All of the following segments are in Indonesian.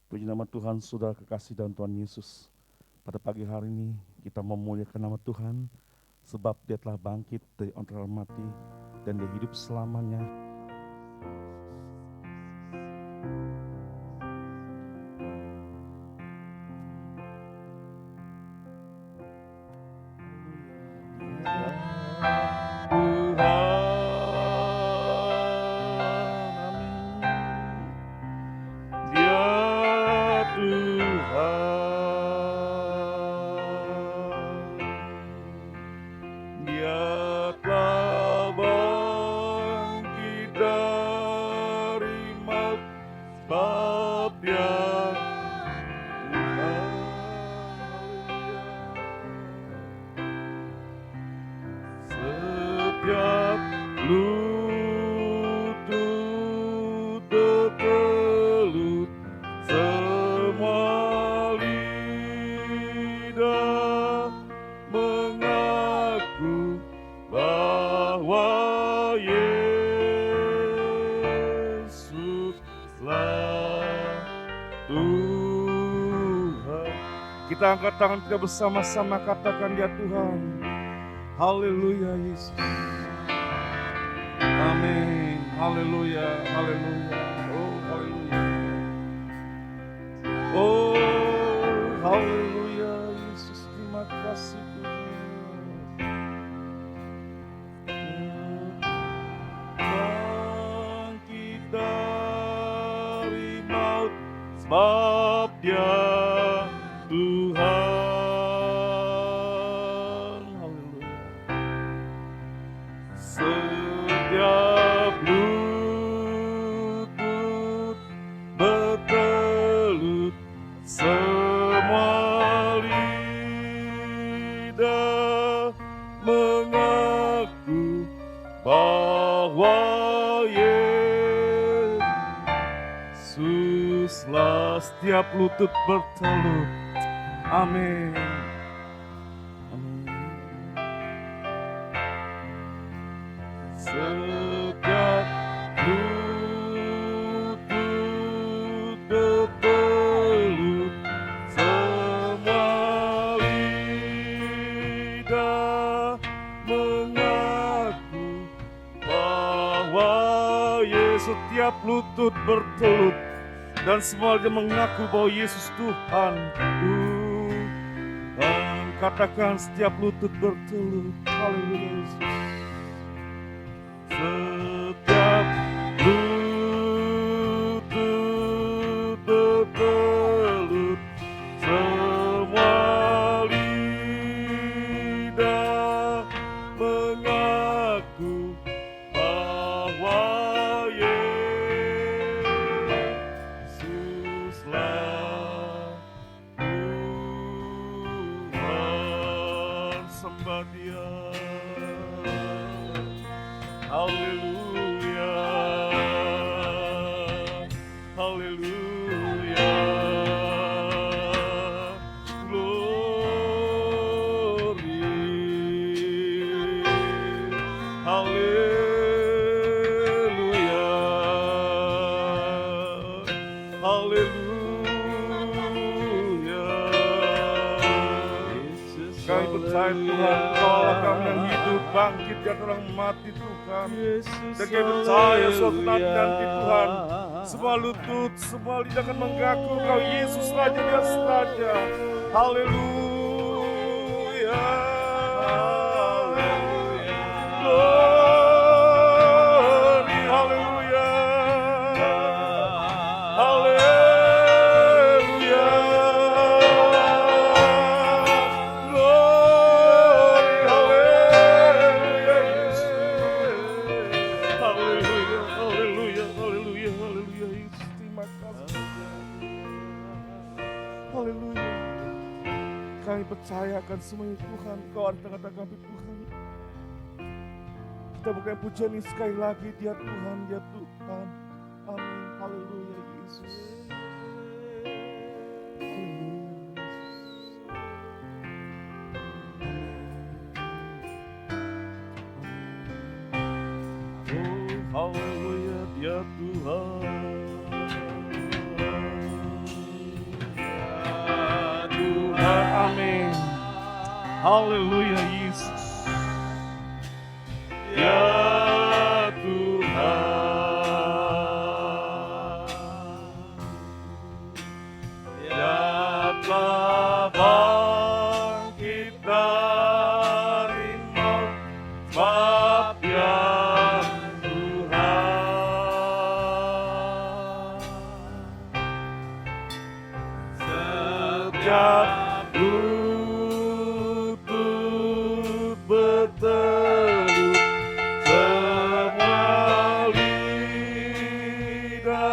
Puji nama Tuhan, saudara kekasih dan Tuhan Yesus. Pada pagi hari ini kita memuliakan nama Tuhan, sebab Dia telah bangkit dari antara mati dan Dia hidup selamanya. Kita angkat tangan kita bersama-sama, katakan ya Tuhan. Haleluya Yesus. Amin. Haleluya. Haleluya. Oh haleluya. Oh haleluya Yesus, terima kasih Tuhan. Bangkit dari maut, sebab Dia Tuhan. Haleluya. Setiap lutut bertelut, semua lidah mengaku bahwa Yesuslah. Setiap lutut bertelut. Amin. Amin. Setiap lutut bertelut, semua lidah mengaku bahwa Yesus. Setiap lutut bertelut dan semua lidah mengaku bahwa Yesus Tuhan. Katakan setiap lutut bertelut. Haleluya Yesus. Setiap lutut bertelut, semua lidah mengaku bahwa Yesuslah sembah Dia. Haleluya. Haleluya. Glory. Haleluya. Haleluya. Kami percaya Tuhan, Kau-lah kami yang hidup, bangkit dari orang mati Tuhan. Dan kami percaya suatu nanti Tuhan, semua lutut, semua lidah akan mengaku Kau Yesus Raja dan Raja. Haleluya. Glory, haleluya. Haleluya. Kami percaya akan semuanya Tuhan, Kau ada tengah-tengah kami Tuhan. Kita bukan pujian ini sekali lagi, Dia Tuhan, Dia Tuhan. Amin. Haleluya Yesus. Haleluya. Oh haleluya, Dia Tuhan. Haleluya Yesus. Ya Tuhan, ya telah bangkit dari maut, sebab ya Tuhan. Setiap lutut bertelut, semua lidah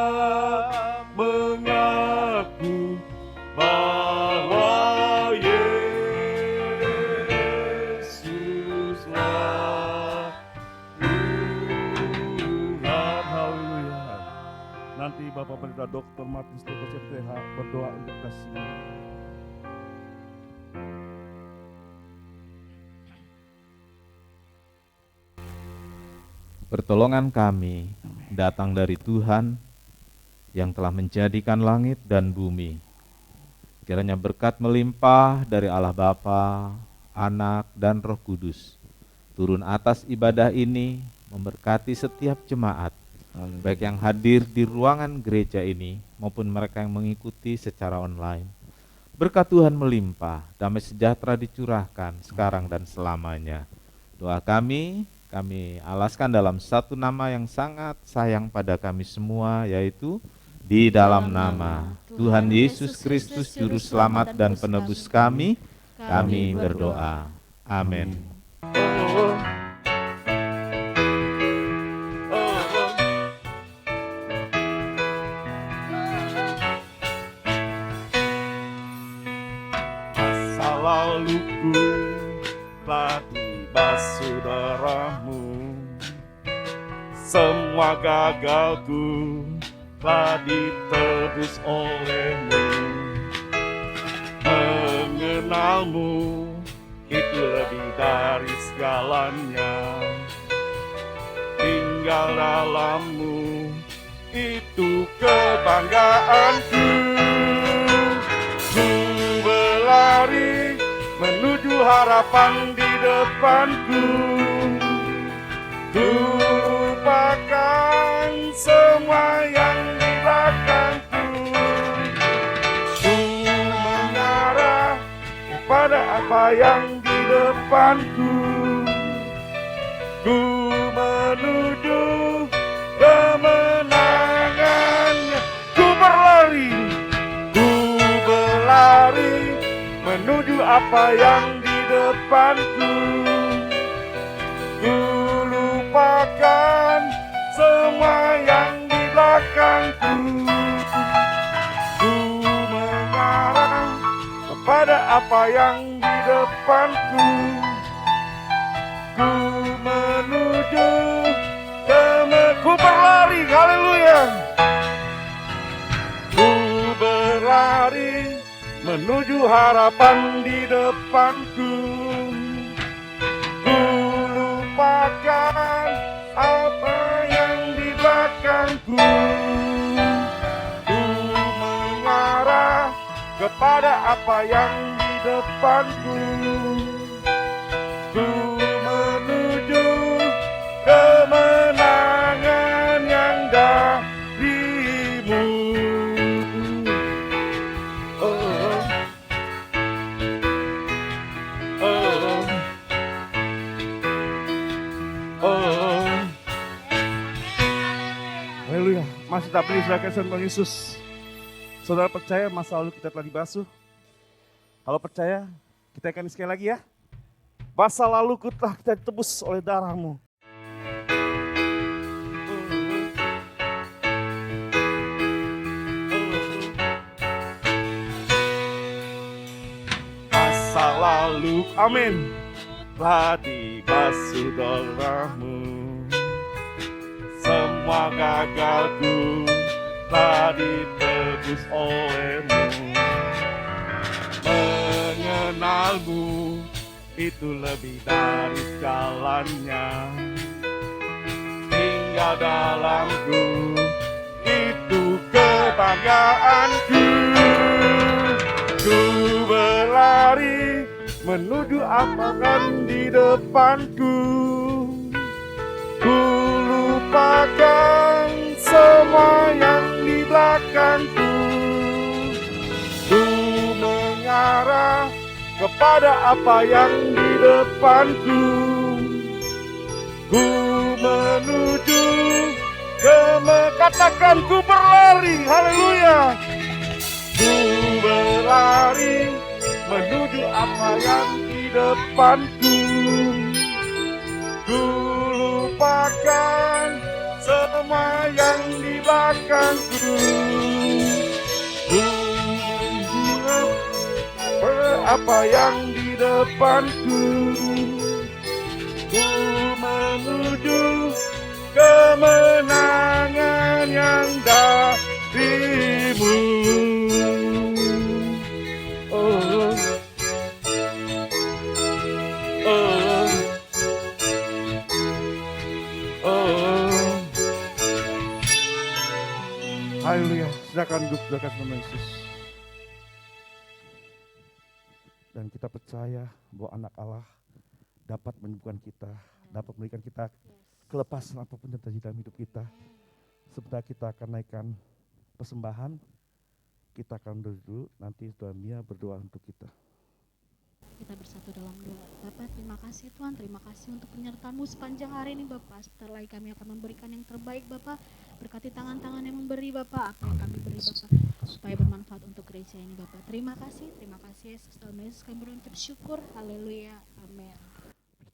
mengaku bahwa Yesuslah Tuhan. Haleluya. Nanti Bapak Pendeta Dr. Martin Stokos FTH berdoa untuk kasih. Pertolongan kami datang dari Tuhan yang telah menjadikan langit dan bumi. Kiranya berkat melimpah dari Allah Bapa, Anak, dan Roh Kudus turun atas ibadah ini, memberkati setiap jemaat, baik yang hadir di ruangan gereja ini maupun mereka yang mengikuti secara online. Berkat Tuhan melimpah, damai sejahtera dicurahkan sekarang dan selamanya. Doa kami alaskan dalam satu nama yang sangat sayang pada kami semua, yaitu di dalam nama Tuhan Yesus Kristus Juru Selamat dan Penebus kami berdoa. Amin. Masa laluku telah dibasuh darahmu, semua gagalku telah ditebus olehmu. Mengenalmu itu lebih dari segalanya, tinggal dalammu itu kebanggaanku. Ku berlari menuju harapan di depanku, ku lupakan semua yang di belakangku. Ku mengarah kepada apa yang di depanku, ku menuju kemenangannya. Ku berlari menuju apa yang di depanku, ku lupakan semua yang di belakangku. Ku mengarah kepada apa yang di depanku, ku menuju ku berlari, haleluya. Ku berlari menuju harapan di depanku, ku lupakan apa yang di belakangku. Ku mengarah kepada apa yang di depanku, ku menuju kemenangan yang darimu. Haleluya. Masih tak beri silakan Tuhan Yesus. Saudara percaya masa lalu kita telah dibasuh? Kalau percaya, kita akan sekali lagi ya. Masa laluku telah kita ditebus oleh darahmu. Masa lalu, amin, telah dibasuh darahmu. Semua gagalku telah ditebus olehmu. Mengenalmu itu lebih dari segalanya, tinggal dalamku itu kebanggaanku. Ku berlari menuju apa kan di depanku. Ku lupakan semua yang di belakangku. Ku mengarah kepada apa yang di depanku. Ku menuju katakan ku berlari, haleluya. Ku berlari menuju apa yang di depanku. Ku lupakan semua yang di belakangku. Ku menuju apa yang di depanku. Ku menuju kemenangan yang darimu. Oh, oh, oh. Haleluya, silakan duduk dekat nama Yesus. Dan kita percaya bahwa anak Allah dapat menyembuhkan kita, dapat memberikan kita kelepasan apapun yang terjadi dalam hidup kita. Sebentar kita akan naikkan persembahan, kita akan duduk, nanti Tuhan Mia berdoa untuk kita. Kita bersatu dalam doa. Bapak, terima kasih Tuhan, terima kasih untuk penyertaan-Mu sepanjang hari ini Bapak. Sebentar lagi kami akan memberikan yang terbaik Bapak. Berkati tangan-tangan yang memberi Bapak, apa yang kami beri Bapak, supaya bermanfaat untuk gereja ini Bapak. Terima kasih Yesus. Dalam Yesus kami bersyukur. Haleluya, amin.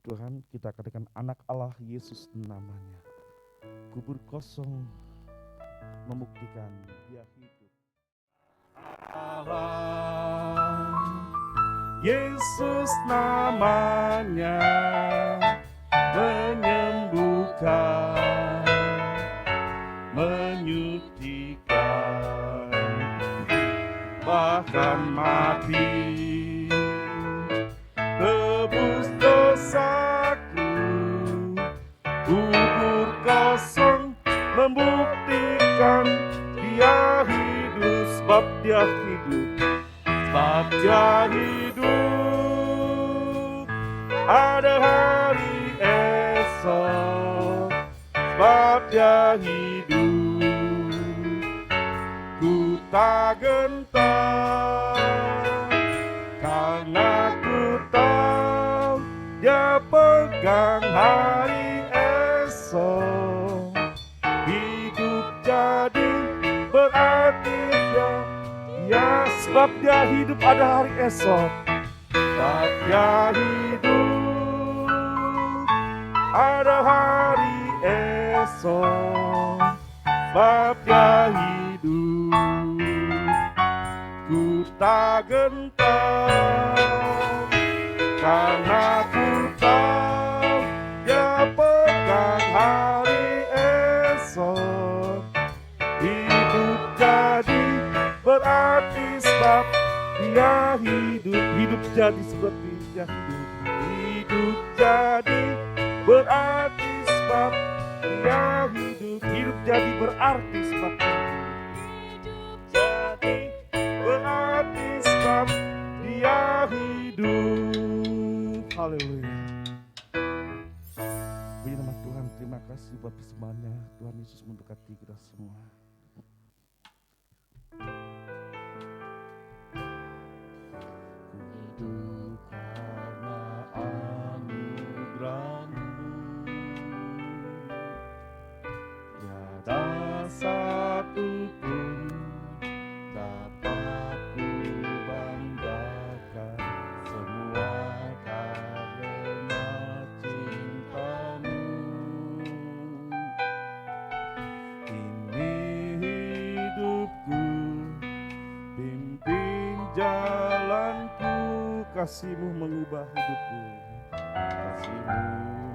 Tuhan, kita katakan anak Allah Yesus namanya. Kubur kosong membuktikan dia hidup. Allah Yesus namanya menyembuhkan, menyucikan, bahkan mati. Tebus dosaku, kubur kosong membuktikan dia hidup, sebab dia hidup, sebab dia hidup. Ada hari esok, sebab dia hidup. Ku tak gentar, karena ku tahu dia pegang hari esok. Hidup jadi berarti dia, sebab dia hidup ada hari esok. Sebab dia hidup ada hari esok. Sebab dia hidup, ku tak gentar, karena ku tahu dia pegang hari esok. Hidup jadi berarti sebab dia hidup. Hidup jadi seperti dia hidup. Hidup jadi berarti sebab dia hidup. Hidup jadi berarti sebab dia hidup. Jadi berarti sebab dia hidup. Haleluya. Puji nama Tuhan, terima kasih buat persembahannya. Tuhan Yesus memberkati kita semua. Hidup karena anugerah-Mu, tiada satu pun dapat ku banggakan, semua karena cinta-Mu. Ini hidupku, pimpin jalanku, kasih-Mu mengubah hidupku, kasih-Mu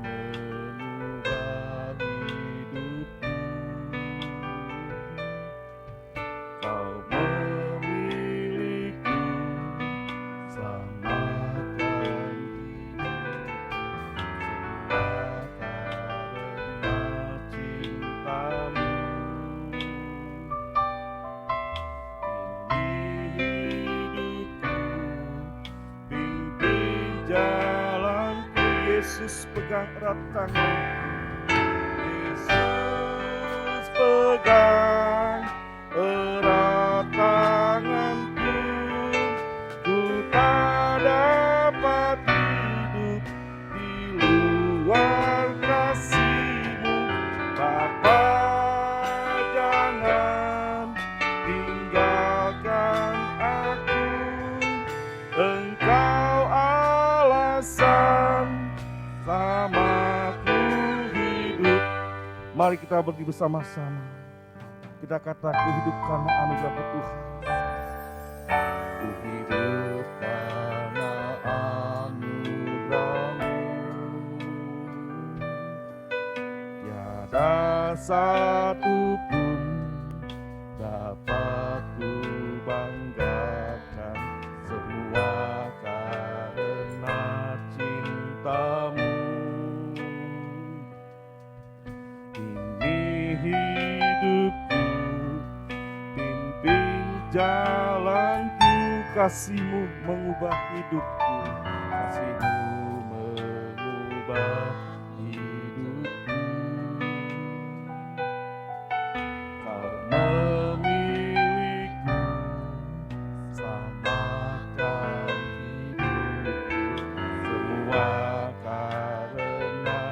mengubah hidupku. Kau memilihku, selamatkan hidupku, semua karena cinta-Mu. Ini hidupku, pimpin Yesus pegang erat tangan. Yesus pegang erat tanganku. Ku tak dapat hidup di luar kasih-Mu. Bapa, jangan tinggalkan aku. Engkau alasan selamaku hidup. Mari kita berdiri bersama-sama. Kita katakan, ku hidup karena anugerah Tuhan. Ku hidup karena anugerah-Mu. Tiada satu pun dapat ku banggakan, semua karena cinta-Mu. Ini hidupku, pimpin jalanku, kasih-Mu mengubah hidupku, kasih-Mu mengubah hidupku. Kau memilihku, selamatkan hidupku, semua karena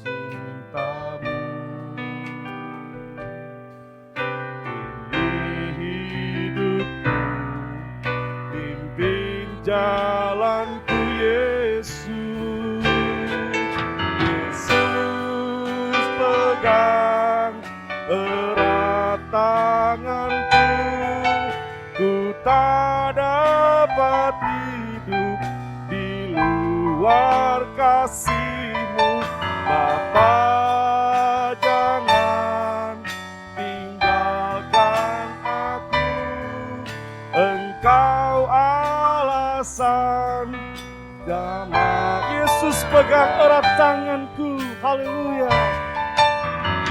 cinta-Mu. Ini hidupku, pimpin jalanku, Yesus. Yesus pegang erat tanganku. Ku tak dapat hidup di luar kasih-Mu. Bapa, jangan tinggalkan aku. Engkau alasan damai. Yesus pegang erat tanganku. Haleluya.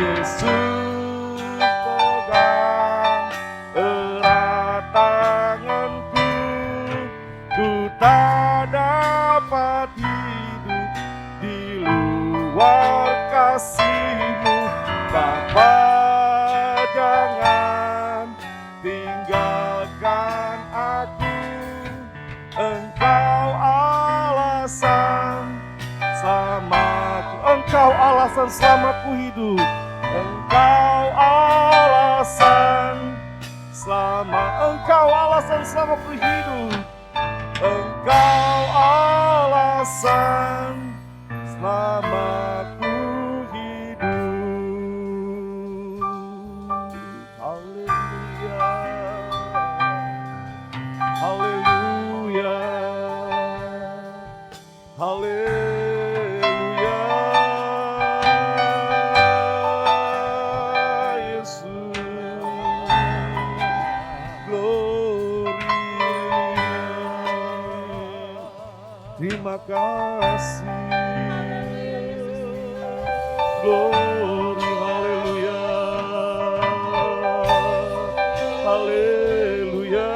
Yesus pegang erat tanganku. Ku tak dapat hidup di luar kasih-Mu. Bapa, jangan tinggalkan aku. Engkau alasan selamaku. Engkau alasan selamaku hidup. Engkau alasan Engkau alasan selamaku hidup. Engkau alasan selamaku hidup. Haleluya. Haleluya. Haleluya. Yesus. Terima kasih. Glory, haleluya. Haleluya.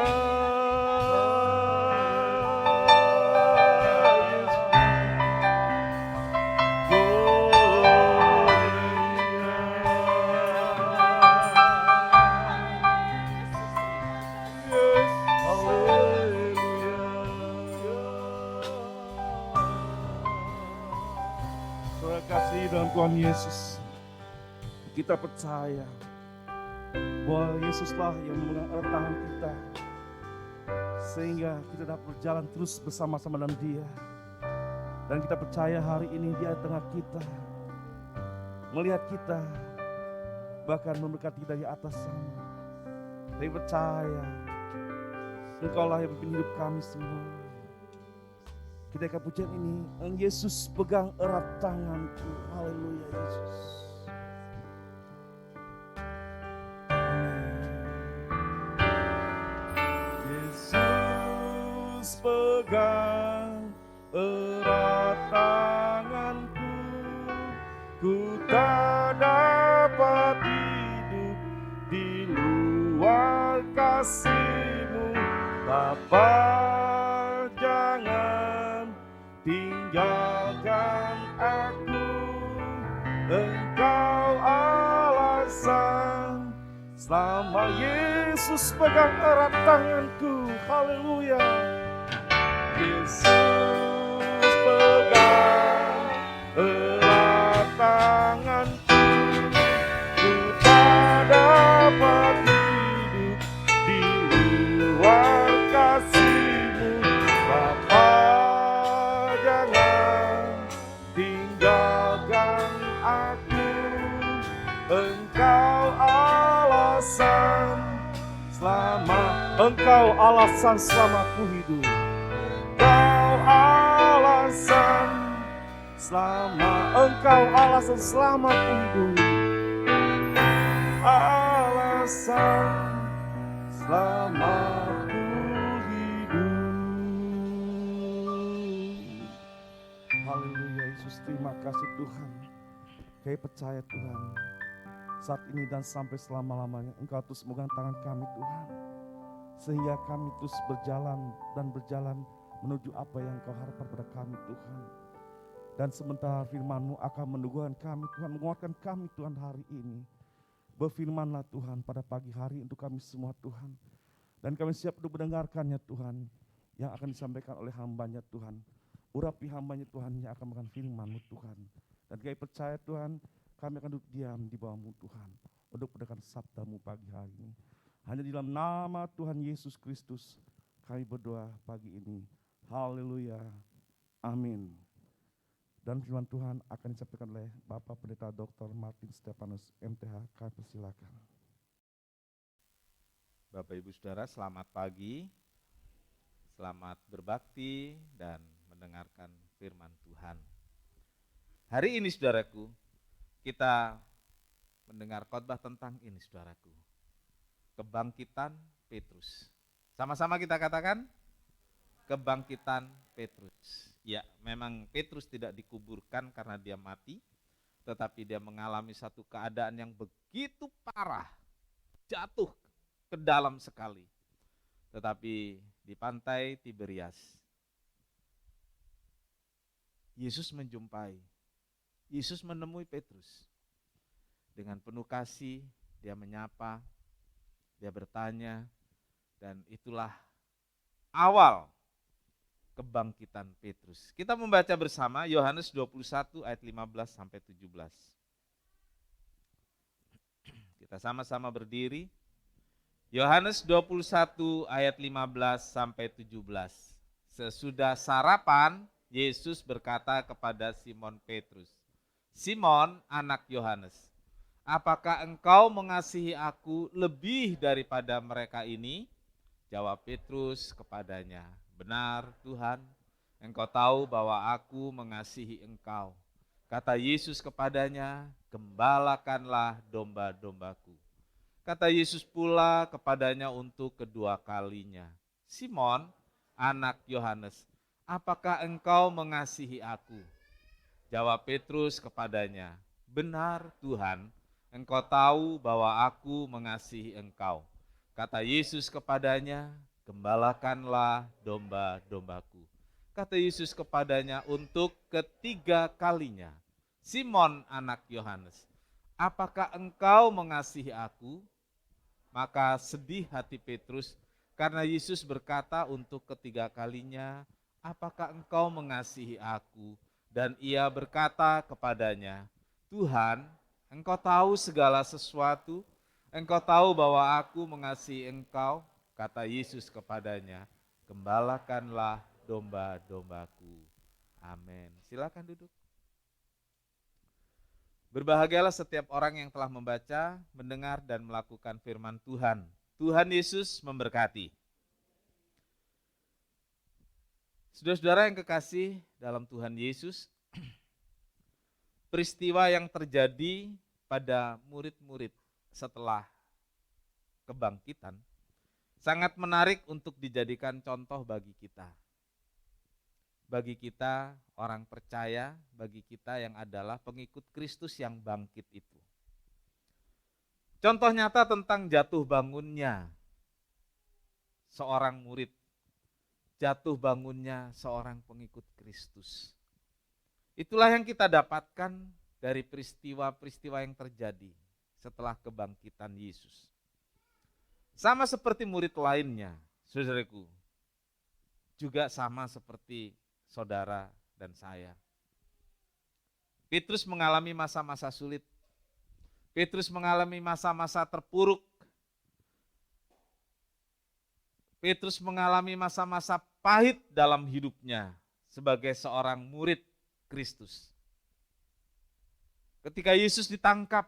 Terima kasih dalam Tuhan Yesus. Kita percaya bahwa Yesuslah yang memegang erat tangan kita, sehingga kita dapat berjalan terus bersama-sama dengan Dia. Dan kita percaya hari ini Dia di tengah kita, melihat kita, bahkan memberkati dari atas sana. Tapi percaya Engkaulah yang memimpin hidup kami semua. Kita akan pujian ini, Yesus pegang erat tanganku. Haleluya, Yesus. Yesus pegang erat tanganku. Ku tak dapat hidup di luar kasih-Mu. Bapa, jangan tinggalkan Engkau alasan. Selama Yesus pegang erat tanganku, haleluya. Yesus pegang erat tanganku, ku tak dapat hidup di luar kasih-Mu. Bapa, jangan tinggalkan aku. Engkau alasan selama ku hidup. Engkau alasan selama ku hidup. Alasan selama ku hidup. Haleluya Yesus, terima kasih Tuhan. Kami percaya Tuhan, saat ini dan sampai selama-lamanya Engkau terus memegang tangan kami Tuhan, sehingga kami terus berjalan menuju apa yang Engkau harapkan pada kami Tuhan. Dan sementara firman-Mu akan meneguhkan kami Tuhan, menguatkan kami Tuhan hari ini. Berfirmanlah Tuhan pada pagi hari untuk kami semua Tuhan. Dan kami siap untuk mendengarkannya Tuhan, yang akan disampaikan oleh hamba-Nya Tuhan. Urapi hamba-Nya Tuhan yang akan makan firman-Mu Tuhan. Dan kami percaya Tuhan, kami akan duduk diam di bawah-Mu Tuhan, untuk mendengarkan sabda-Mu pagi hari ini. Hanya di dalam nama Tuhan Yesus Kristus kami berdoa pagi ini. Haleluya. Amin. Dan firman Tuhan akan disampaikan oleh Bapak Pendeta Dr. Martin Stefanus MTH. Kami persilakan. Bapak Ibu Saudara, selamat pagi. Selamat berbakti dan mendengarkan firman Tuhan. Hari ini saudaraku, kita mendengar khotbah tentang ini saudaraku. Kebangkitan Petrus. Sama-sama kita katakan, kebangkitan Petrus. Ya, memang Petrus tidak dikuburkan karena dia mati, tetapi dia mengalami satu keadaan yang begitu parah, jatuh ke dalam sekali. Tetapi di pantai Tiberias, Yesus menjumpai, Yesus menemui Petrus. Dengan penuh kasih, dia menyapa, dia bertanya, dan itulah awal kebangkitan Petrus. Kita membaca bersama Yohanes 21 ayat 15 sampai 17. Kita sama-sama berdiri. Yohanes 21 ayat 15 sampai 17. Sesudah sarapan, Yesus berkata kepada Simon Petrus, "Simon, anak Yohanes, apakah engkau mengasihi aku lebih daripada mereka ini?" Jawab Petrus kepadanya, "Benar Tuhan, Engkau tahu bahwa aku mengasihi Engkau." Kata Yesus kepadanya, "Gembalakanlah domba-dombaku." Kata Yesus pula kepadanya untuk kedua kalinya, "Simon, anak Yohanes, apakah engkau mengasihi aku?" Jawab Petrus kepadanya, "Benar Tuhan, Engkau tahu bahwa aku mengasihi Engkau." Kata Yesus kepadanya, "Gembalakanlah domba-dombaku." Kata Yesus kepadanya untuk ketiga kalinya, "Simon anak Yohanes, apakah engkau mengasihi aku?" Maka sedih hati Petrus karena Yesus berkata untuk ketiga kalinya, "Apakah engkau mengasihi aku?" Dan ia berkata kepadanya, "Tuhan, Engkau tahu segala sesuatu. Engkau tahu bahwa aku mengasihi Engkau." Kata Yesus kepadanya, "Gembalakanlah domba-dombaku." Amin. Silakan duduk. Berbahagialah setiap orang yang telah membaca, mendengar, dan melakukan firman Tuhan. Tuhan Yesus memberkati. Saudara-saudara yang kekasih dalam Tuhan Yesus, peristiwa yang terjadi pada murid-murid setelah kebangkitan sangat menarik untuk dijadikan contoh bagi kita. Bagi kita orang percaya, bagi kita yang adalah pengikut Kristus yang bangkit itu. Contoh nyata tentang jatuh bangunnya seorang murid, jatuh bangunnya seorang pengikut Kristus. Itulah yang kita dapatkan dari peristiwa-peristiwa yang terjadi setelah kebangkitan Yesus. Sama seperti murid lainnya, saudaraku, juga sama seperti saudara dan saya. Petrus mengalami masa-masa sulit. Petrus mengalami masa-masa terpuruk. Petrus mengalami masa-masa pahit dalam hidupnya sebagai seorang murid Kristus. Ketika Yesus ditangkap,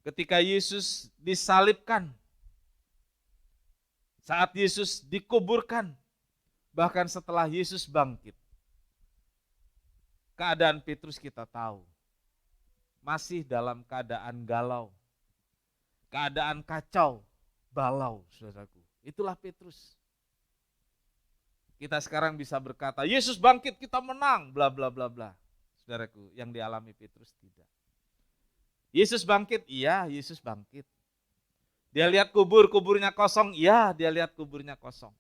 ketika Yesus disalibkan, saat Yesus dikuburkan, bahkan setelah Yesus bangkit, keadaan Petrus kita tahu, masih dalam keadaan galau, keadaan kacau, balau, saudaraku. Itulah Petrus. Kita sekarang bisa berkata, Yesus bangkit, kita menang, bla bla bla bla. Saudaraku, yang dialami Petrus tidak. Yesus bangkit, iya Yesus bangkit. Dia lihat kuburnya kosong, iya dia lihat kuburnya kosong.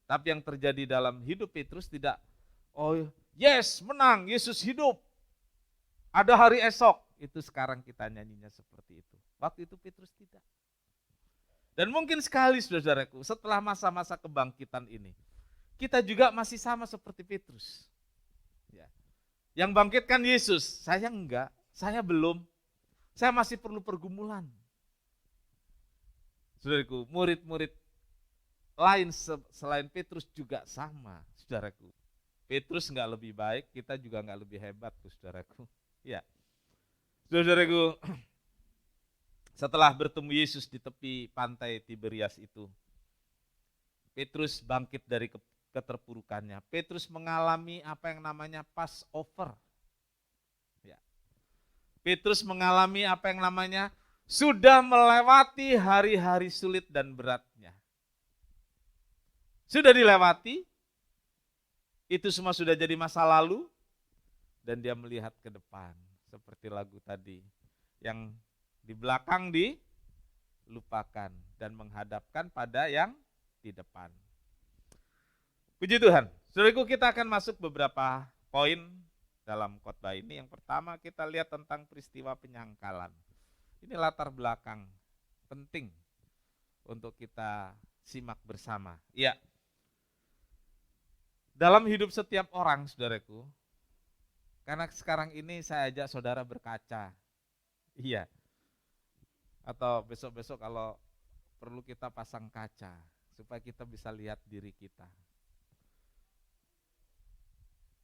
Tapi yang terjadi dalam hidup Petrus tidak, oh yes menang, Yesus hidup. Ada hari esok, itu sekarang kita nyanyinya seperti itu. Waktu itu Petrus tidak. Dan mungkin sekali saudaraku, setelah masa-masa kebangkitan ini, kita juga masih sama seperti Petrus. Ya. Yang bangkitkan Yesus, saya enggak, saya belum. Saya masih perlu pergumulan. Saudaraku, murid-murid lain selain Petrus juga sama, saudaraku. Petrus enggak lebih baik, kita juga enggak lebih hebat, saudaraku. Ya, saudaraku, setelah bertemu Yesus di tepi pantai Tiberias itu, Petrus bangkit dari keterpurukannya. Petrus mengalami apa yang namanya Passover. Ya. Petrus mengalami apa yang namanya sudah melewati hari-hari sulit dan beratnya. Sudah dilewati, itu semua sudah jadi masa lalu, dan dia melihat ke depan. Seperti lagu tadi, yang di belakang dilupakan dan menghadapkan pada yang di depan. Puji Tuhan. Saudaraku, kita akan masuk beberapa poin dalam khotbah ini. Yang pertama kita lihat tentang peristiwa penyangkalan. Ini latar belakang penting untuk kita simak bersama. Iya. Dalam hidup setiap orang, saudaraku, karena sekarang ini saya ajak saudara berkaca. Iya. Atau besok-besok kalau perlu kita pasang kaca supaya kita bisa lihat diri kita.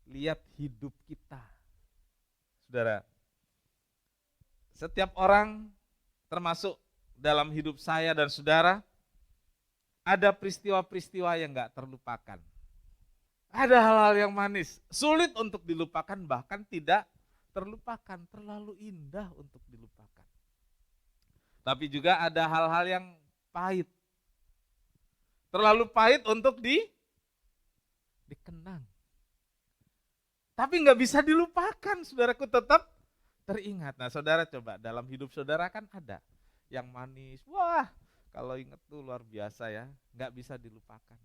Lihat hidup kita. Saudara, setiap orang termasuk dalam hidup saya dan saudara ada peristiwa-peristiwa yang gak terlupakan. Ada hal-hal yang manis, sulit untuk dilupakan, bahkan tidak terlupakan, terlalu indah untuk dilupakan. Tapi juga ada hal-hal yang pahit, terlalu pahit untuk dikenang. Tapi nggak bisa dilupakan, saudaraku, tetap teringat. Nah saudara coba, dalam hidup saudara kan ada yang manis, wah kalau ingat tuh luar biasa ya, nggak bisa dilupakan.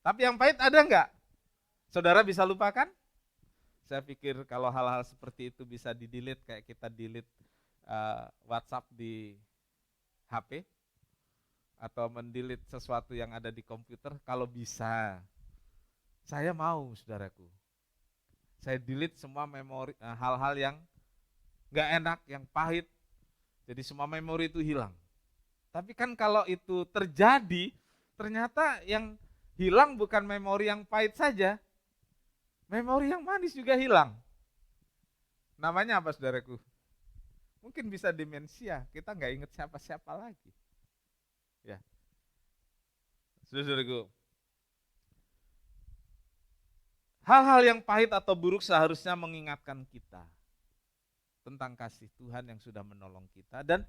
Tapi yang pahit ada nggak? Saudara bisa lupakan? Saya pikir kalau hal-hal seperti itu bisa di-delete, kayak kita delete WhatsApp di HP, atau mendelete sesuatu yang ada di komputer, kalau bisa. Saya mau, saudaraku. Saya delete semua memori, hal-hal yang gak enak, yang pahit. Jadi semua memori itu hilang. Tapi kan kalau itu terjadi, ternyata yang hilang bukan memori yang pahit saja, memori yang manis juga hilang. Namanya apa, saudaraku? Mungkin bisa demensia, kita nggak ingat siapa-siapa lagi. Ya, saudaraku. Hal-hal yang pahit atau buruk seharusnya mengingatkan kita tentang kasih Tuhan yang sudah menolong kita dan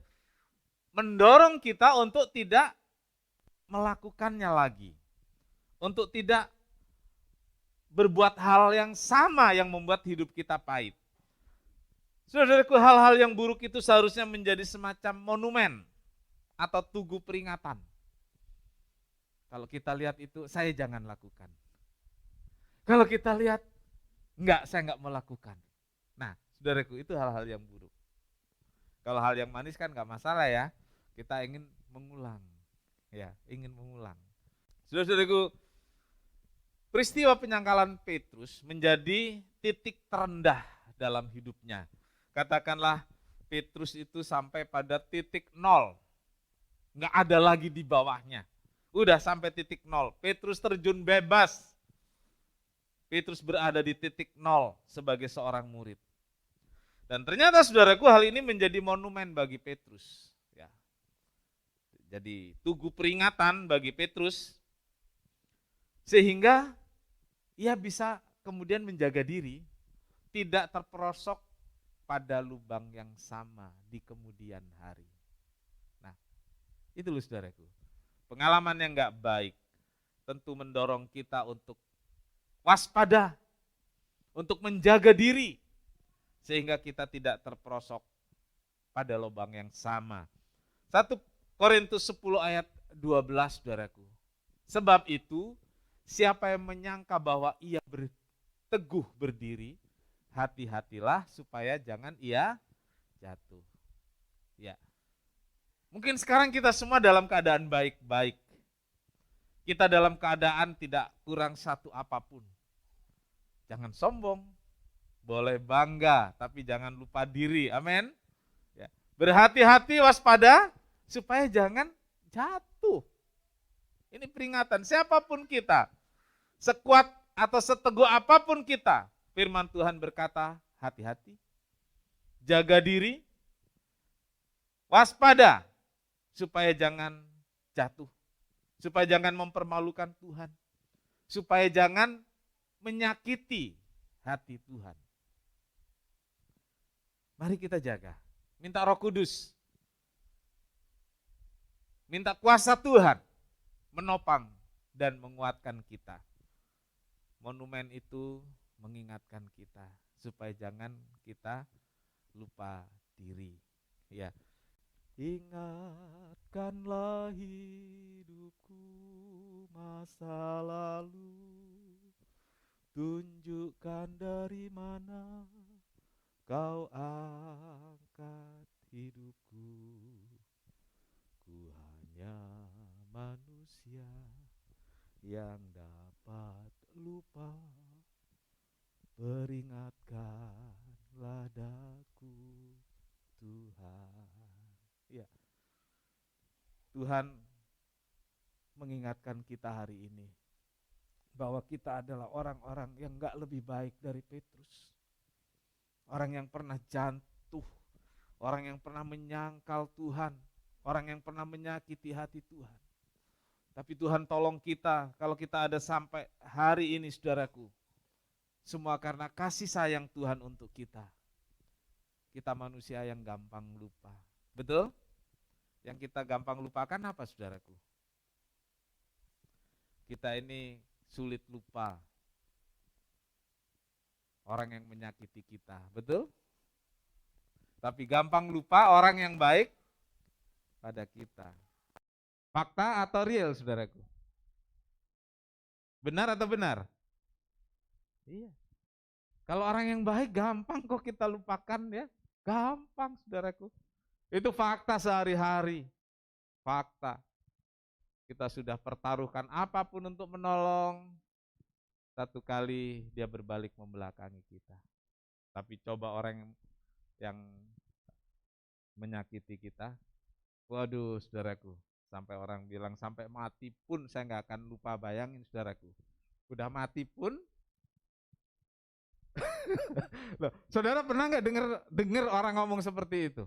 mendorong kita untuk tidak melakukannya lagi, untuk tidak berbuat hal yang sama yang membuat hidup kita pahit. Saudaraku, hal-hal yang buruk itu seharusnya menjadi semacam monumen atau tugu peringatan. Kalau kita lihat itu, saya jangan lakukan. Kalau kita lihat, saya enggak melakukan. Nah, Saudaraku, itu hal-hal yang buruk. Kalau hal yang manis kan nggak masalah ya. Kita ingin mengulang, ya, ingin mengulang. Saudara-saudaraku, peristiwa penyangkalan Petrus menjadi titik terendah dalam hidupnya. Katakanlah Petrus itu sampai pada titik nol, nggak ada lagi di bawahnya. Udah sampai titik nol, Petrus terjun bebas. Petrus berada di titik nol sebagai seorang murid. Dan ternyata saudaraku, hal ini menjadi monumen bagi Petrus. Ya. Jadi tugu peringatan bagi Petrus, sehingga ia bisa kemudian menjaga diri, tidak terperosok pada lubang yang sama di kemudian hari. Nah, itu loh saudaraku. Pengalaman yang gak baik tentu mendorong kita untuk waspada, untuk menjaga diri, sehingga kita tidak terperosok pada lubang yang sama. 1 Korintus 10 ayat 12, saudaraku. Sebab itu, siapa yang menyangka bahwa ia teguh berdiri, hati-hatilah supaya jangan ia jatuh. Ya. Mungkin sekarang kita semua dalam keadaan baik-baik. Kita dalam keadaan tidak kurang satu apapun. Jangan sombong, boleh bangga, tapi jangan lupa diri. Amin. Ya. Berhati-hati, waspada, supaya jangan jatuh. Ini peringatan, siapapun kita, sekuat atau seteguh apapun kita, firman Tuhan berkata, hati-hati, jaga diri, waspada, supaya jangan jatuh, supaya jangan mempermalukan Tuhan, supaya jangan menyakiti hati Tuhan. Mari kita jaga, minta Roh Kudus, minta kuasa Tuhan menopang dan menguatkan kita. Monumen itu mengingatkan kita supaya jangan kita lupa diri. Ya. Ingatkanlah hidupku masa lalu, tunjukkan dari mana kau angkat hidupku. Ku hanya manusia yang dapat lupa, peringatkanlah daku Tuhan. Ya. Tuhan mengingatkan kita hari ini bahwa kita adalah orang-orang yang gak lebih baik dari Petrus. Orang yang pernah jatuh, orang yang pernah menyangkal Tuhan, orang yang pernah menyakiti hati Tuhan. Tapi Tuhan tolong kita kalau kita ada sampai hari ini, saudaraku. Semua karena kasih sayang Tuhan untuk kita. Kita manusia yang gampang lupa. Betul? Yang kita gampang lupakan apa, saudaraku? Kita ini sulit lupa orang yang menyakiti kita. Betul? Tapi gampang lupa orang yang baik pada kita. Fakta atau real, saudaraku? Benar atau benar? Iya. Kalau orang yang baik gampang kok kita lupakan ya. Gampang, saudaraku. Itu fakta sehari-hari. Fakta. Kita sudah pertaruhkan apapun untuk menolong. Satu kali dia berbalik membelakangi kita. Tapi coba orang yang menyakiti kita. Waduh, saudaraku. Sampai orang bilang sampai mati pun saya nggak akan lupa. Bayangin, saudaraku. Udah mati pun. Loh, saudara pernah nggak dengar orang ngomong seperti itu?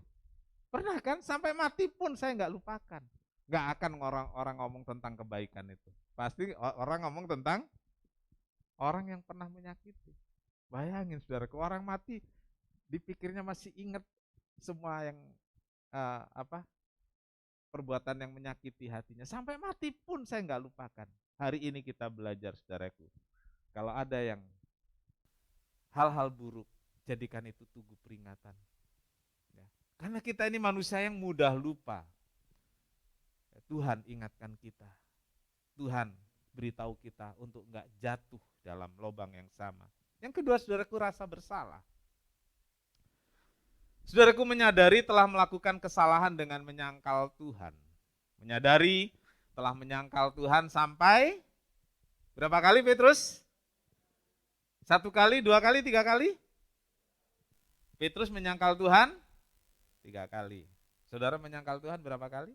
Pernah kan? Sampai mati pun saya nggak lupakan. Nggak akan orang ngomong tentang kebaikan itu. Pasti orang ngomong tentang orang yang pernah menyakiti. Bayangin, saudaraku, orang mati dipikirnya masih ingat semua yang perbuatan yang menyakiti hatinya. Sampai mati pun saya nggak lupakan. Hari ini kita belajar, saudaraku. Kalau ada yang hal-hal buruk, jadikan itu tugu peringatan. Ya. Karena kita ini manusia yang mudah lupa. Tuhan ingatkan kita. Tuhan beritahu kita untuk enggak jatuh dalam lubang yang sama. Yang kedua, saudaraku, rasa bersalah. Saudaraku, menyadari telah melakukan kesalahan dengan menyangkal Tuhan. Menyadari telah menyangkal Tuhan sampai berapa kali Petrus? 1 kali, 2 kali, 3 kali? Petrus menyangkal Tuhan 3 kali. Saudara menyangkal Tuhan berapa kali?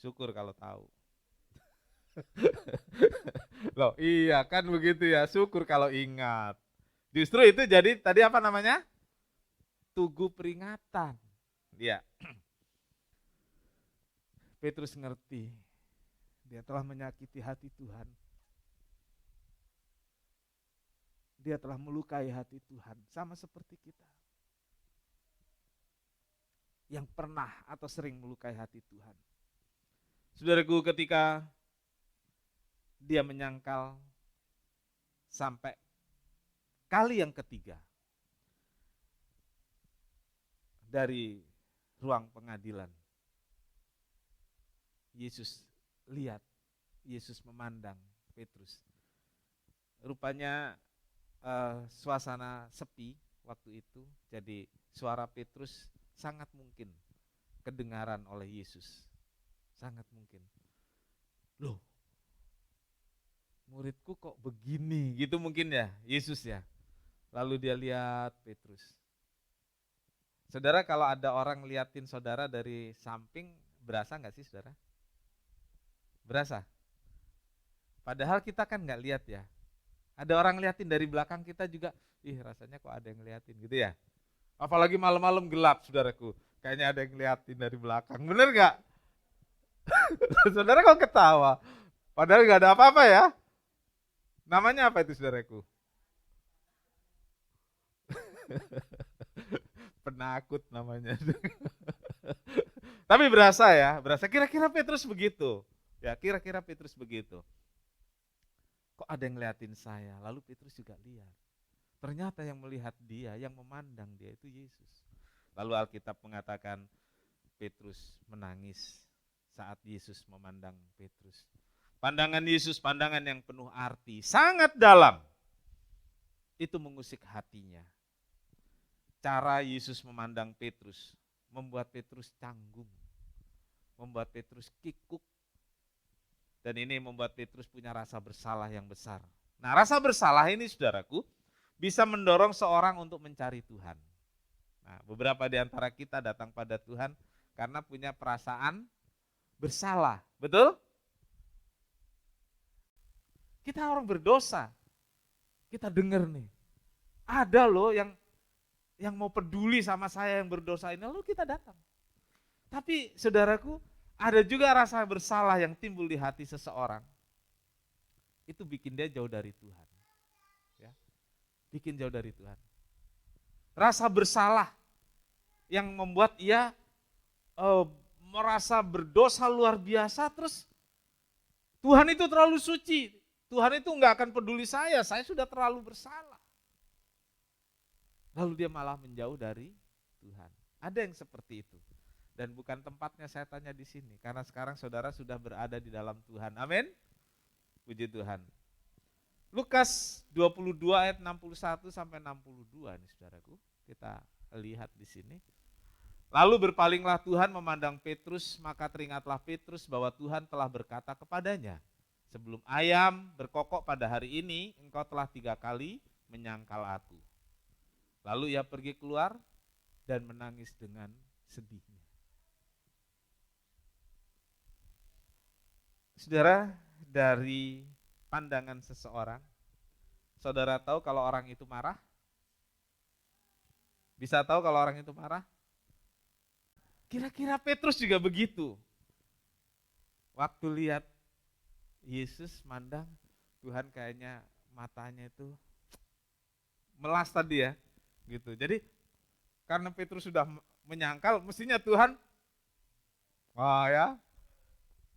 Syukur kalau tahu. Loh, iya kan begitu ya, syukur kalau ingat. Justru itu jadi tadi apa namanya? Tugu peringatan. Iya. Petrus ngerti, dia telah menyakiti hati Tuhan. Dia telah melukai hati Tuhan, sama seperti kita. Yang pernah atau sering melukai hati Tuhan. Saudaraku, ketika dia menyangkal sampai kali yang ketiga dari ruang pengadilan, Yesus lihat, Yesus memandang Petrus. Rupanya suasana sepi waktu itu, jadi suara Petrus sangat mungkin kedengaran oleh Yesus. Sangat mungkin. Loh, muridku kok begini, gitu mungkin ya, Yesus ya. Lalu dia lihat Petrus. Saudara, kalau ada orang liatin saudara dari samping, berasa nggak sih saudara? Berasa? Padahal kita kan nggak lihat ya. Ada orang liatin dari belakang kita juga, rasanya kok ada yang liatin gitu ya. Apalagi malam-malam gelap saudaraku, kayaknya ada yang liatin dari belakang, bener nggak? Saudara kok ketawa? Padahal nggak ada apa-apa ya. Namanya apa itu saudaraku? Penakut namanya. Tapi berasa ya, berasa kira-kira Petrus begitu. Ya, kira-kira Petrus begitu. Kok ada yang ngeliatin saya? Lalu Petrus juga lihat. Ternyata yang melihat dia, yang memandang dia itu Yesus. Lalu Alkitab mengatakan Petrus menangis saat Yesus memandang Petrus. Pandangan Yesus, pandangan yang penuh arti, sangat dalam. Itu mengusik hatinya. Cara Yesus memandang Petrus membuat Petrus canggung, membuat Petrus kikuk. Dan ini membuat Petrus punya rasa bersalah yang besar. Nah, rasa bersalah ini saudaraku bisa mendorong seorang untuk mencari Tuhan. Nah, beberapa di antara kita datang pada Tuhan karena punya perasaan bersalah, betul? Kita orang berdosa. Kita dengar nih, ada loh yang mau peduli sama saya yang berdosa ini, lalu kita datang. Tapi saudaraku, ada juga rasa bersalah yang timbul di hati seseorang. Itu bikin dia jauh dari Tuhan. Ya, bikin jauh dari Tuhan. Rasa bersalah yang membuat ia merasa berdosa luar biasa, terus Tuhan itu terlalu suci. Tuhan itu enggak akan peduli saya sudah terlalu bersalah. Lalu dia malah menjauh dari Tuhan. Ada yang seperti itu. Dan bukan tempatnya saya tanya di sini, karena sekarang saudara sudah berada di dalam Tuhan. Amin. Puji Tuhan. Lukas 22 ayat 61 sampai 62 nih saudaraku. Kita lihat di sini. Lalu berpalinglah Tuhan memandang Petrus, maka teringatlah Petrus bahwa Tuhan telah berkata kepadanya, sebelum ayam berkokok pada hari ini, engkau telah 3 kali menyangkal aku. Lalu ia pergi keluar dan menangis dengan sedihnya. Saudara, dari pandangan seseorang, saudara tahu kalau orang itu marah? Bisa tahu kalau orang itu marah? Kira-kira Petrus juga begitu. Waktu lihat Yesus mandang, Tuhan kayaknya matanya itu melas tadi ya, gitu. Jadi karena Petrus sudah menyangkal, mestinya Tuhan, wah ya,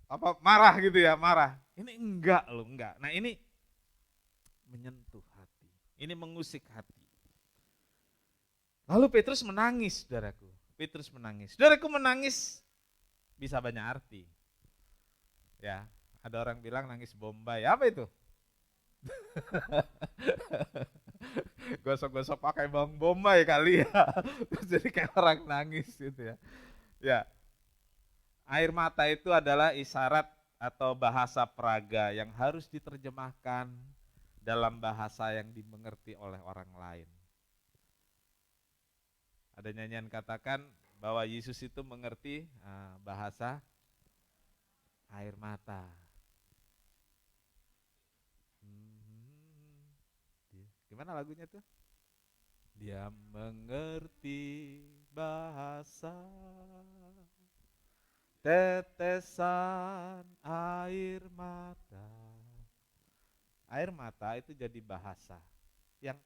apa marah gitu ya, marah. Ini enggak loh, enggak. Nah ini menyentuh hati, ini mengusik hati. Lalu Petrus menangis, saudaraku. Petrus menangis. Saudaraku, menangis bisa banyak arti. Ya, ada orang bilang nangis Bombay. Apa itu? Gosok-gosok pakai bawang bombay kali ya. Jadi kayak orang nangis gitu ya. Ya, air mata itu adalah isyarat atau bahasa peraga yang harus diterjemahkan dalam bahasa yang dimengerti oleh orang lain. Ada nyanyian katakan bahwa Yesus itu mengerti bahasa air mata. Gimana lagunya tuh? Dia mengerti bahasa tetesan air mata. Air mata itu jadi bahasa yang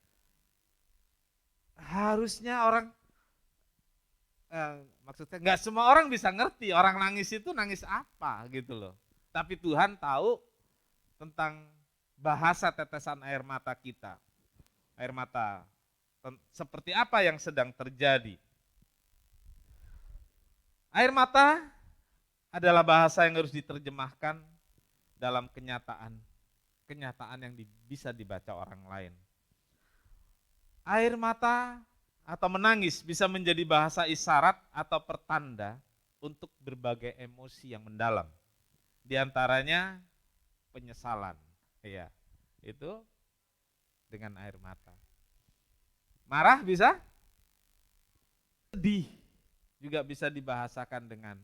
harusnya orang maksudnya nggak semua orang bisa ngerti orang nangis itu nangis apa gitu loh. Tapi Tuhan tahu tentang bahasa tetesan air mata kita. Air mata seperti apa yang sedang terjadi. Air mata adalah bahasa yang harus diterjemahkan dalam kenyataan yang bisa dibaca orang lain. Air mata atau menangis bisa menjadi bahasa isyarat atau pertanda untuk berbagai emosi yang mendalam. Di antaranya penyesalan. Iya, itu dengan air mata. Marah bisa? Sedih juga bisa dibahasakan dengan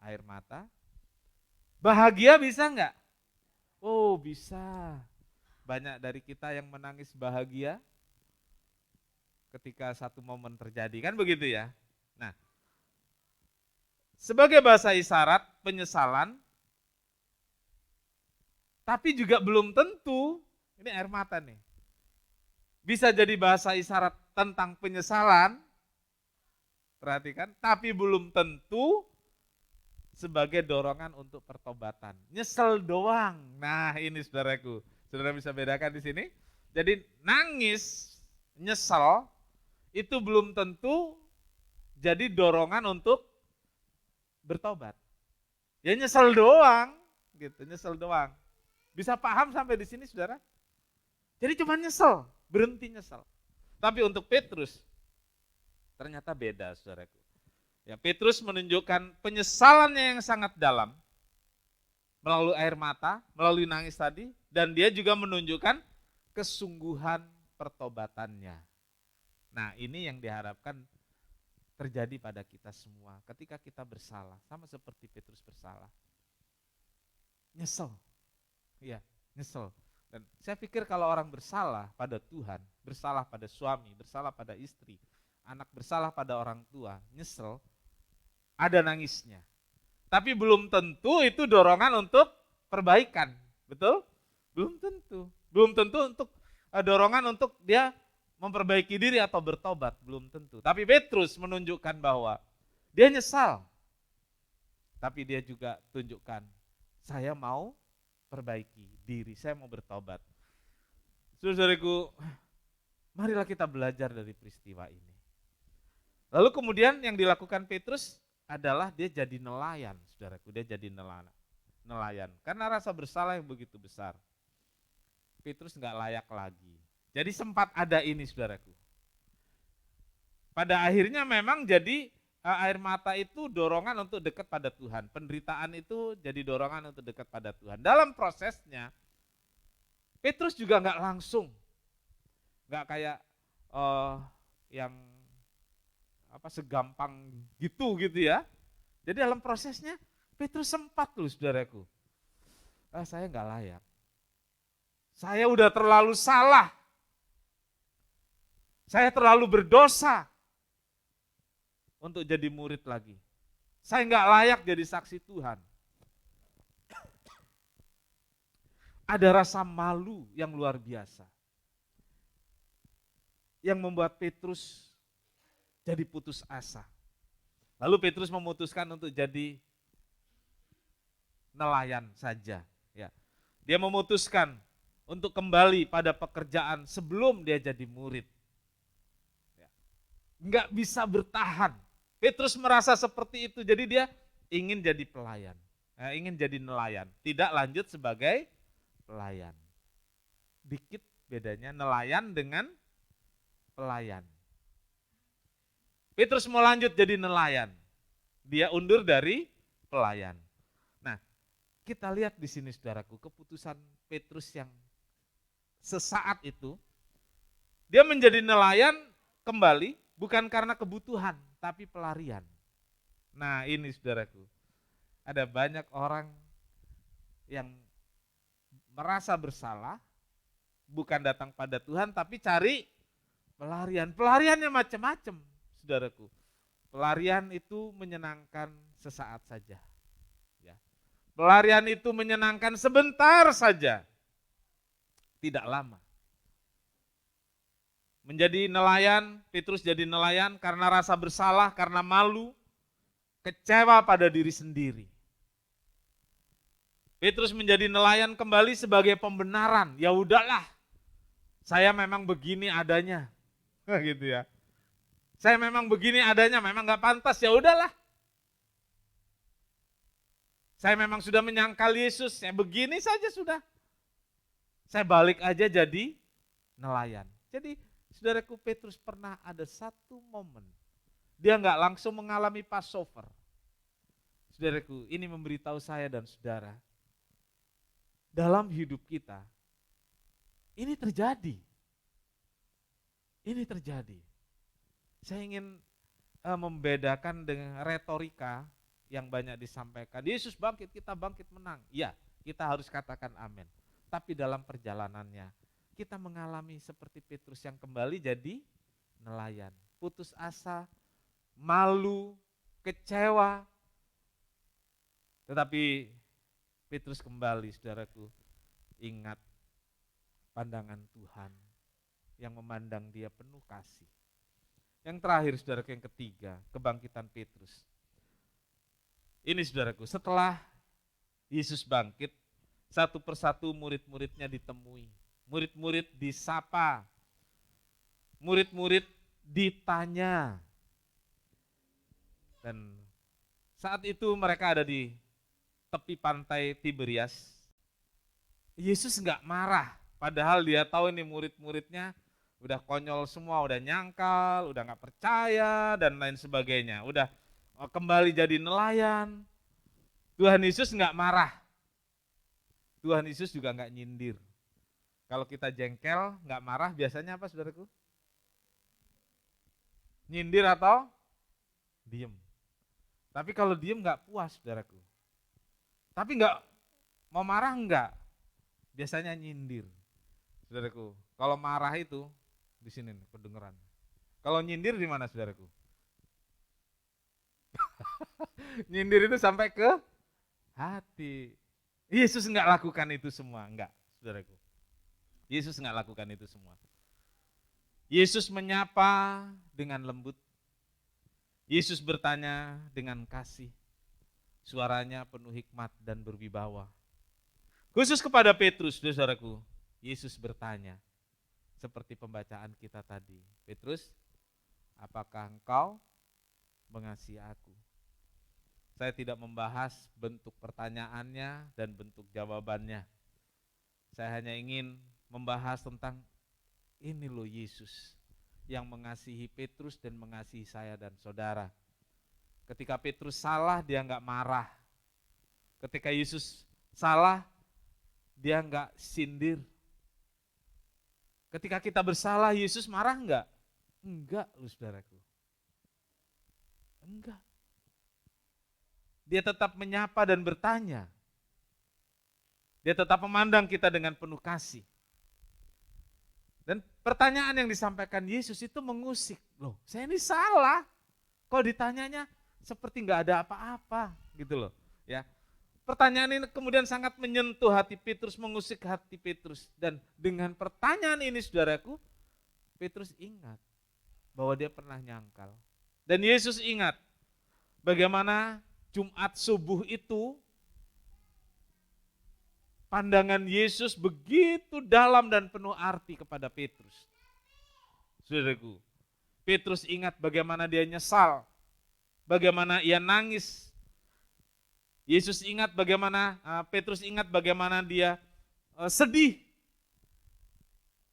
air mata. Bahagia bisa enggak? Oh, bisa. Banyak dari kita yang menangis bahagia ketika satu momen terjadi, kan begitu ya. Nah, sebagai bahasa isyarat penyesalan, tapi juga belum tentu, ini air mata nih, bisa jadi bahasa isyarat tentang penyesalan, perhatikan, tapi belum tentu sebagai dorongan untuk pertobatan. Nyesel doang. Nah, ini saudaraku, saudara bisa bedakan di sini. Jadi nangis, nyesel, itu belum tentu jadi dorongan untuk bertobat. Ya nyesel doang, gitu, nyesel doang. Bisa paham sampai di sini, saudara? Jadi cuma nyesel, berhenti nyesel. Tapi untuk Petrus, ternyata beda, saudaraku. Ya, Petrus menunjukkan penyesalannya yang sangat dalam melalui air mata, melalui nangis tadi, dan dia juga menunjukkan kesungguhan pertobatannya. Nah, ini yang diharapkan terjadi pada kita semua ketika kita bersalah, sama seperti Petrus bersalah. Nyesel. Iya, nyesel. Dan saya pikir kalau orang bersalah pada Tuhan, bersalah pada suami, bersalah pada istri, anak bersalah pada orang tua, nyesel, ada nangisnya. Tapi belum tentu itu dorongan untuk perbaikan, betul? Belum tentu. Belum tentu untuk dorongan untuk dia memperbaiki diri atau bertobat, belum tentu. Tapi Petrus menunjukkan bahwa dia nyesal. Tapi dia juga tunjukkan, saya mau perbaiki diri, saya mau bertobat. Saudaraku, marilah kita belajar dari peristiwa ini. Lalu kemudian yang dilakukan Petrus adalah dia jadi nelayan, saudaraku, dia jadi nelayan. Karena rasa bersalah yang begitu besar, Petrus nggak layak lagi. Jadi sempat ada ini, saudaraku. Pada akhirnya memang jadi air mata itu dorongan untuk dekat pada Tuhan. Penderitaan itu jadi dorongan untuk dekat pada Tuhan. Dalam prosesnya, Petrus juga nggak langsung, nggak kayak yang segampang gitu ya. Jadi dalam prosesnya Petrus sempat loh, saudaraku. Saya nggak layak. Saya udah terlalu salah. Saya terlalu berdosa untuk jadi murid lagi. Saya nggak layak jadi saksi Tuhan. Ada rasa malu yang luar biasa, yang membuat Petrus jadi putus asa. Lalu Petrus memutuskan untuk jadi nelayan saja. Ya. Dia memutuskan untuk kembali pada pekerjaan sebelum dia jadi murid. Nggak bisa bertahan. Petrus merasa seperti itu, jadi dia ingin jadi pelayan, ingin jadi nelayan, tidak lanjut sebagai pelayan. dikit bedanya nelayan dengan pelayan. Petrus mau lanjut jadi nelayan. Dia undur dari pelayan. Nah, kita lihat di sini saudaraku, keputusan Petrus yang sesaat itu, dia menjadi nelayan kembali bukan karena kebutuhan, tapi pelarian. Nah ini saudaraku, ada banyak orang yang merasa bersalah, bukan datang pada Tuhan, tapi cari pelarian. Pelariannya macam-macam, saudaraku. Pelarian itu menyenangkan sesaat saja. Ya. Pelarian itu menyenangkan sebentar saja, tidak lama. Menjadi nelayan, Petrus jadi nelayan karena rasa bersalah, karena malu, kecewa pada diri sendiri. Petrus menjadi nelayan kembali sebagai pembenaran. Ya udahlah, saya memang begini adanya, gitu ya. Saya memang begini adanya, memang nggak pantas. Ya udahlah. Saya memang sudah menyangkal Yesus, saya begini saja sudah. Saya balik aja jadi nelayan. Jadi saudaraku, Petrus pernah ada satu momen, dia nggak langsung mengalami Passover. Saudaraku, ini memberitahu saya dan saudara, dalam hidup kita, ini terjadi. Ini terjadi. Saya ingin membedakan dengan retorika yang banyak disampaikan. Yesus bangkit, kita bangkit menang. Ya, kita harus katakan amin. Tapi dalam perjalanannya, kita mengalami seperti Petrus yang kembali jadi nelayan. Putus asa, malu, kecewa. Tetapi Petrus kembali, saudaraku, ingat pandangan Tuhan yang memandang dia penuh kasih. Yang terakhir, saudaraku, yang ketiga, kebangkitan Petrus. Ini saudaraku, setelah Yesus bangkit, satu persatu murid-muridnya ditemui. Murid-murid disapa, murid-murid ditanya. Dan saat itu mereka ada di tepi pantai Tiberias. Yesus enggak marah, padahal dia tahu ini murid-muridnya udah konyol semua, udah nyangkal, udah enggak percaya dan lain sebagainya. Udah kembali jadi nelayan. Tuhan Yesus enggak marah. Tuhan Yesus juga enggak nyindir. Kalau kita jengkel, nggak marah, biasanya apa saudaraku? Nyindir atau diem. Tapi kalau diem nggak puas saudaraku. Tapi nggak mau marah nggak, biasanya nyindir. Saudaraku, kalau marah itu di sini nih, kedengeran. Kalau nyindir di mana saudaraku? Nyindir itu sampai ke hati. Yesus nggak lakukan itu semua, enggak saudaraku. Yesus nggak lakukan itu semua. Yesus menyapa dengan lembut. Yesus bertanya dengan kasih. Suaranya penuh hikmat dan berwibawa. Khusus kepada Petrus, saudaraku, Yesus bertanya seperti pembacaan kita tadi. Petrus, apakah engkau mengasihi aku? Saya tidak membahas bentuk pertanyaannya dan bentuk jawabannya. Saya hanya ingin membahas tentang ini loh Yesus yang mengasihi Petrus dan mengasihi saya dan saudara. Ketika Petrus salah, dia enggak marah. Ketika Yesus salah, dia enggak sindir. Ketika kita bersalah, Yesus marah enggak? Enggak loh saudaraku. Enggak. Dia tetap menyapa dan bertanya. Dia tetap memandang kita dengan penuh kasih. Dan pertanyaan yang disampaikan Yesus itu mengusik. Loh, saya ini salah. Kok ditanyanya seperti nggak ada apa-apa gitu loh. Ya, pertanyaan ini kemudian sangat menyentuh hati Petrus, mengusik hati Petrus. Dan dengan pertanyaan ini saudaraku, Petrus ingat bahwa dia pernah nyangkal. Dan Yesus ingat bagaimana Jumat subuh itu pandangan Yesus begitu dalam dan penuh arti kepada Petrus. Saudaraku, Petrus ingat bagaimana dia nyesal, bagaimana ia nangis. Yesus ingat bagaimana, Petrus ingat bagaimana dia sedih.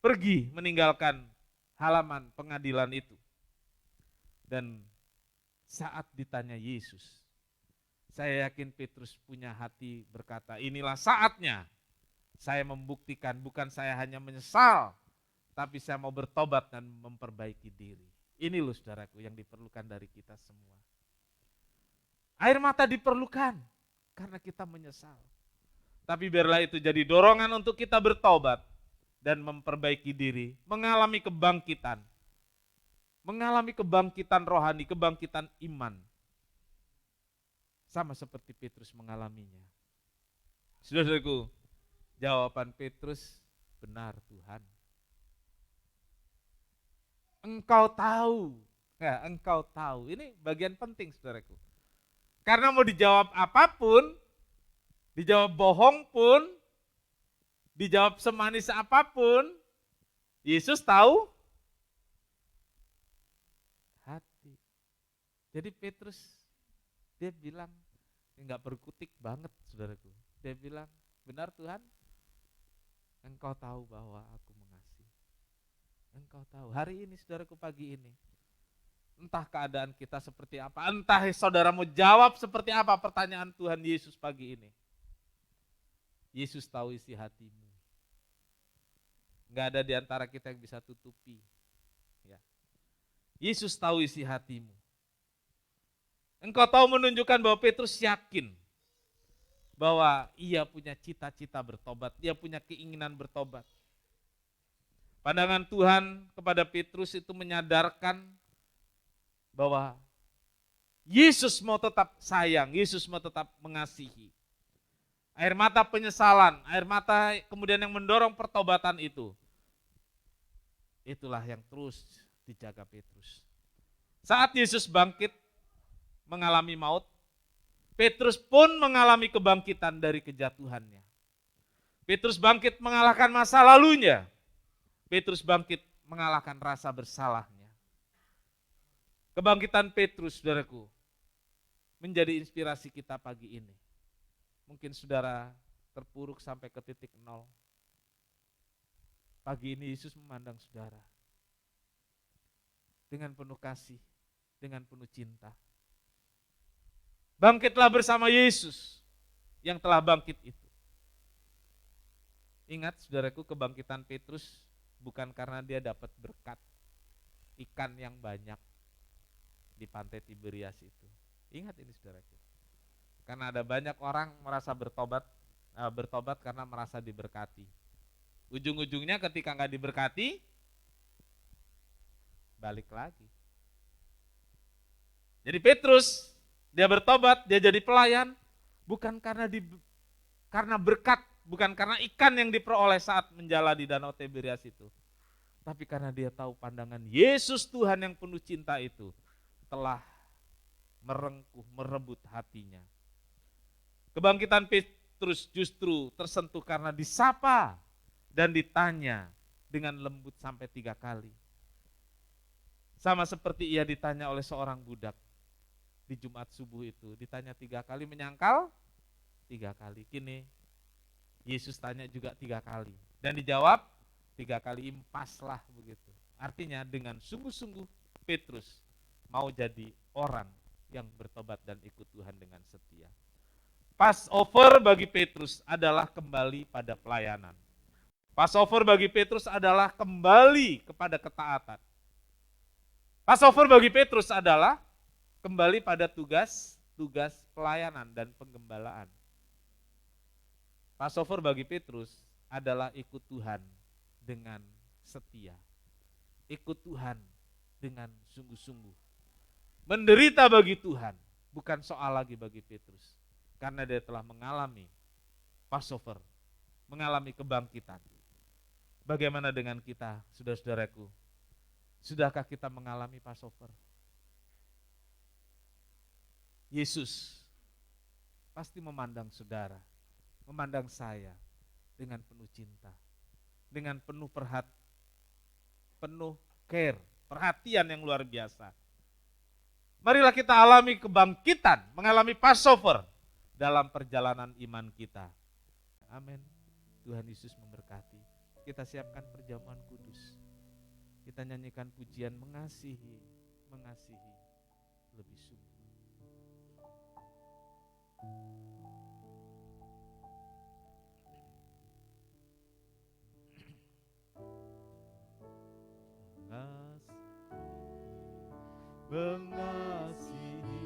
pergi meninggalkan halaman pengadilan itu. Dan saat ditanya Yesus, saya yakin Petrus punya hati berkata, inilah saatnya saya membuktikan, bukan saya hanya menyesal, tapi saya mau bertobat dan memperbaiki diri. Ini loh saudaraku yang diperlukan dari kita semua. Air mata diperlukan karena kita menyesal. Tapi biarlah itu jadi dorongan untuk kita bertobat dan memperbaiki diri, mengalami kebangkitan. Mengalami kebangkitan rohani, kebangkitan iman. Sama seperti Petrus mengalaminya. Saudaraku, jawaban Petrus, benar Tuhan. Engkau tahu. Ya, engkau tahu. Ini bagian penting saudaraku. Karena mau dijawab apapun, dijawab bohong pun, dijawab semanis apapun, Yesus tahu hati. Jadi Petrus, dia bilang, enggak berkutik banget saudaraku. Dia bilang, benar Tuhan, engkau tahu bahwa aku mengasihi. Engkau tahu, hari ini saudaraku pagi ini, entah keadaan kita seperti apa, entah saudara mau jawab seperti apa pertanyaan Tuhan Yesus pagi ini. Yesus tahu isi hatimu. Enggak ada di antara kita yang bisa tutupi. Ya. Yesus tahu isi hatimu. Engkau tahu menunjukkan bahwa Petrus yakin bahwa ia punya cita-cita bertobat, ia punya keinginan bertobat. Pandangan Tuhan kepada Petrus itu menyadarkan bahwa Yesus mau tetap sayang, Yesus mau tetap mengasihi. Air mata penyesalan, air mata kemudian yang mendorong pertobatan itu. Itulah yang terus dijaga Petrus. Saat Yesus bangkit mengalami maut, Petrus pun mengalami kebangkitan dari kejatuhannya. Petrus bangkit mengalahkan masa lalunya. Petrus bangkit mengalahkan rasa bersalahnya. Kebangkitan Petrus, saudaraku, menjadi inspirasi kita pagi ini. Mungkin saudara terpuruk sampai ke titik nol. Pagi ini Yesus memandang saudara dengan penuh kasih, dengan penuh cinta. Bangkitlah bersama Yesus yang telah bangkit itu. Ingat saudaraku, kebangkitan Petrus bukan karena dia dapat berkat ikan yang banyak di pantai Tiberias itu. Ingat ini saudaraku. Karena ada banyak orang merasa bertobat karena merasa diberkati. Ujung-ujungnya ketika nggak diberkati, balik lagi. Jadi Petrus, dia bertobat, dia jadi pelayan, bukan karena berkat, bukan karena ikan yang diperoleh saat menjala di Danau Tiberias itu. Tapi karena dia tahu pandangan Yesus Tuhan yang penuh cinta itu telah merengkuh, merebut hatinya. Kebangkitan Petrus justru tersentuh karena disapa dan ditanya dengan lembut sampai 3 kali. Sama seperti ia ditanya oleh seorang budak di Jumat subuh itu. Ditanya 3 kali, menyangkal 3 kali. Kini Yesus tanya juga 3 kali. Dan dijawab 3 kali, impaslah begitu. Artinya dengan sungguh-sungguh Petrus mau jadi orang yang bertobat dan ikut Tuhan dengan setia. Passover bagi Petrus adalah kembali pada pelayanan. Passover bagi Petrus adalah kembali kepada ketaatan. Passover bagi Petrus adalah kembali pada tugas pelayanan dan penggembalaan. Passover bagi Petrus adalah ikut Tuhan dengan setia. Ikut Tuhan dengan sungguh-sungguh. Menderita bagi Tuhan, bukan soal lagi bagi Petrus. Karena dia telah mengalami Passover, mengalami kebangkitan. Bagaimana dengan kita, saudara-saudaraku? Sudahkah kita mengalami Passover? Yesus pasti memandang saudara, memandang saya dengan penuh cinta, dengan penuh perhatian yang luar biasa. Marilah kita alami kebangkitan, mengalami Passover dalam perjalanan iman kita. Amin. Tuhan Yesus memberkati. kita siapkan perjamuan kudus. Kita nyanyikan pujian mengasihi, mengasihi lebih sungguh. Mengasihi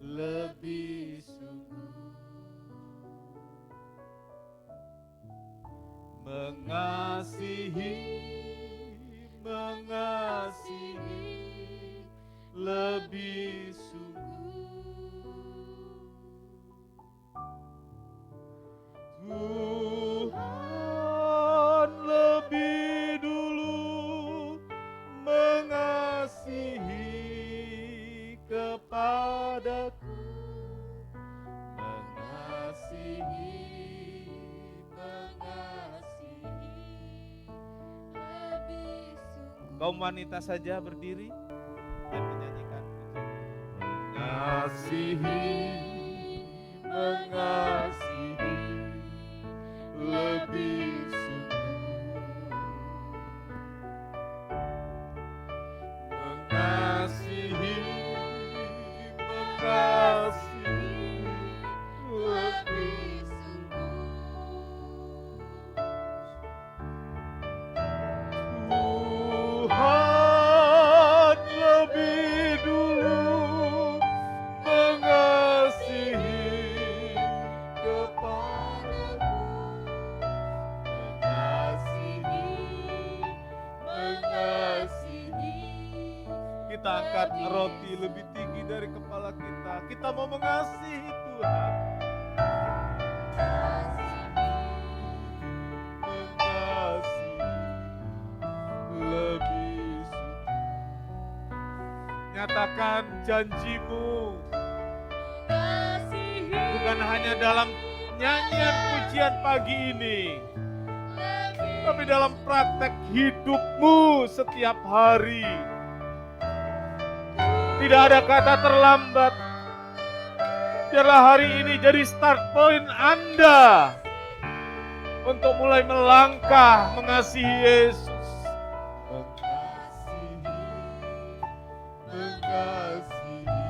lebih sungguh, mengasihi, mengasihi lebih sungguh. Tuhan lebih dulu mengasihi kepadaku, mengasihi, mengasihi lebih sungguh. Kaum wanita saja berdiri dan menyanyikan mengasihi, mengasihi lebih sungguh, mengasihi, mengasihi lebih sungguh. Tuhan lebih dulu mengasihi kepadaku, mengasihi, mengasihi. Kita angkat roti lebih tinggi dari kepala kita. Kita mau mengasihi Tuhan. Mengasihi lebih sungguh. Nyatakan janjimu. Bukan hanya dalam nyanyian pujian pagi ini, tapi dalam praktek hidupmu setiap hari. Tidak ada kata terlambat. Biarlah hari ini jadi start point Anda untuk mulai melangkah mengasihi Yesus. Mengasihi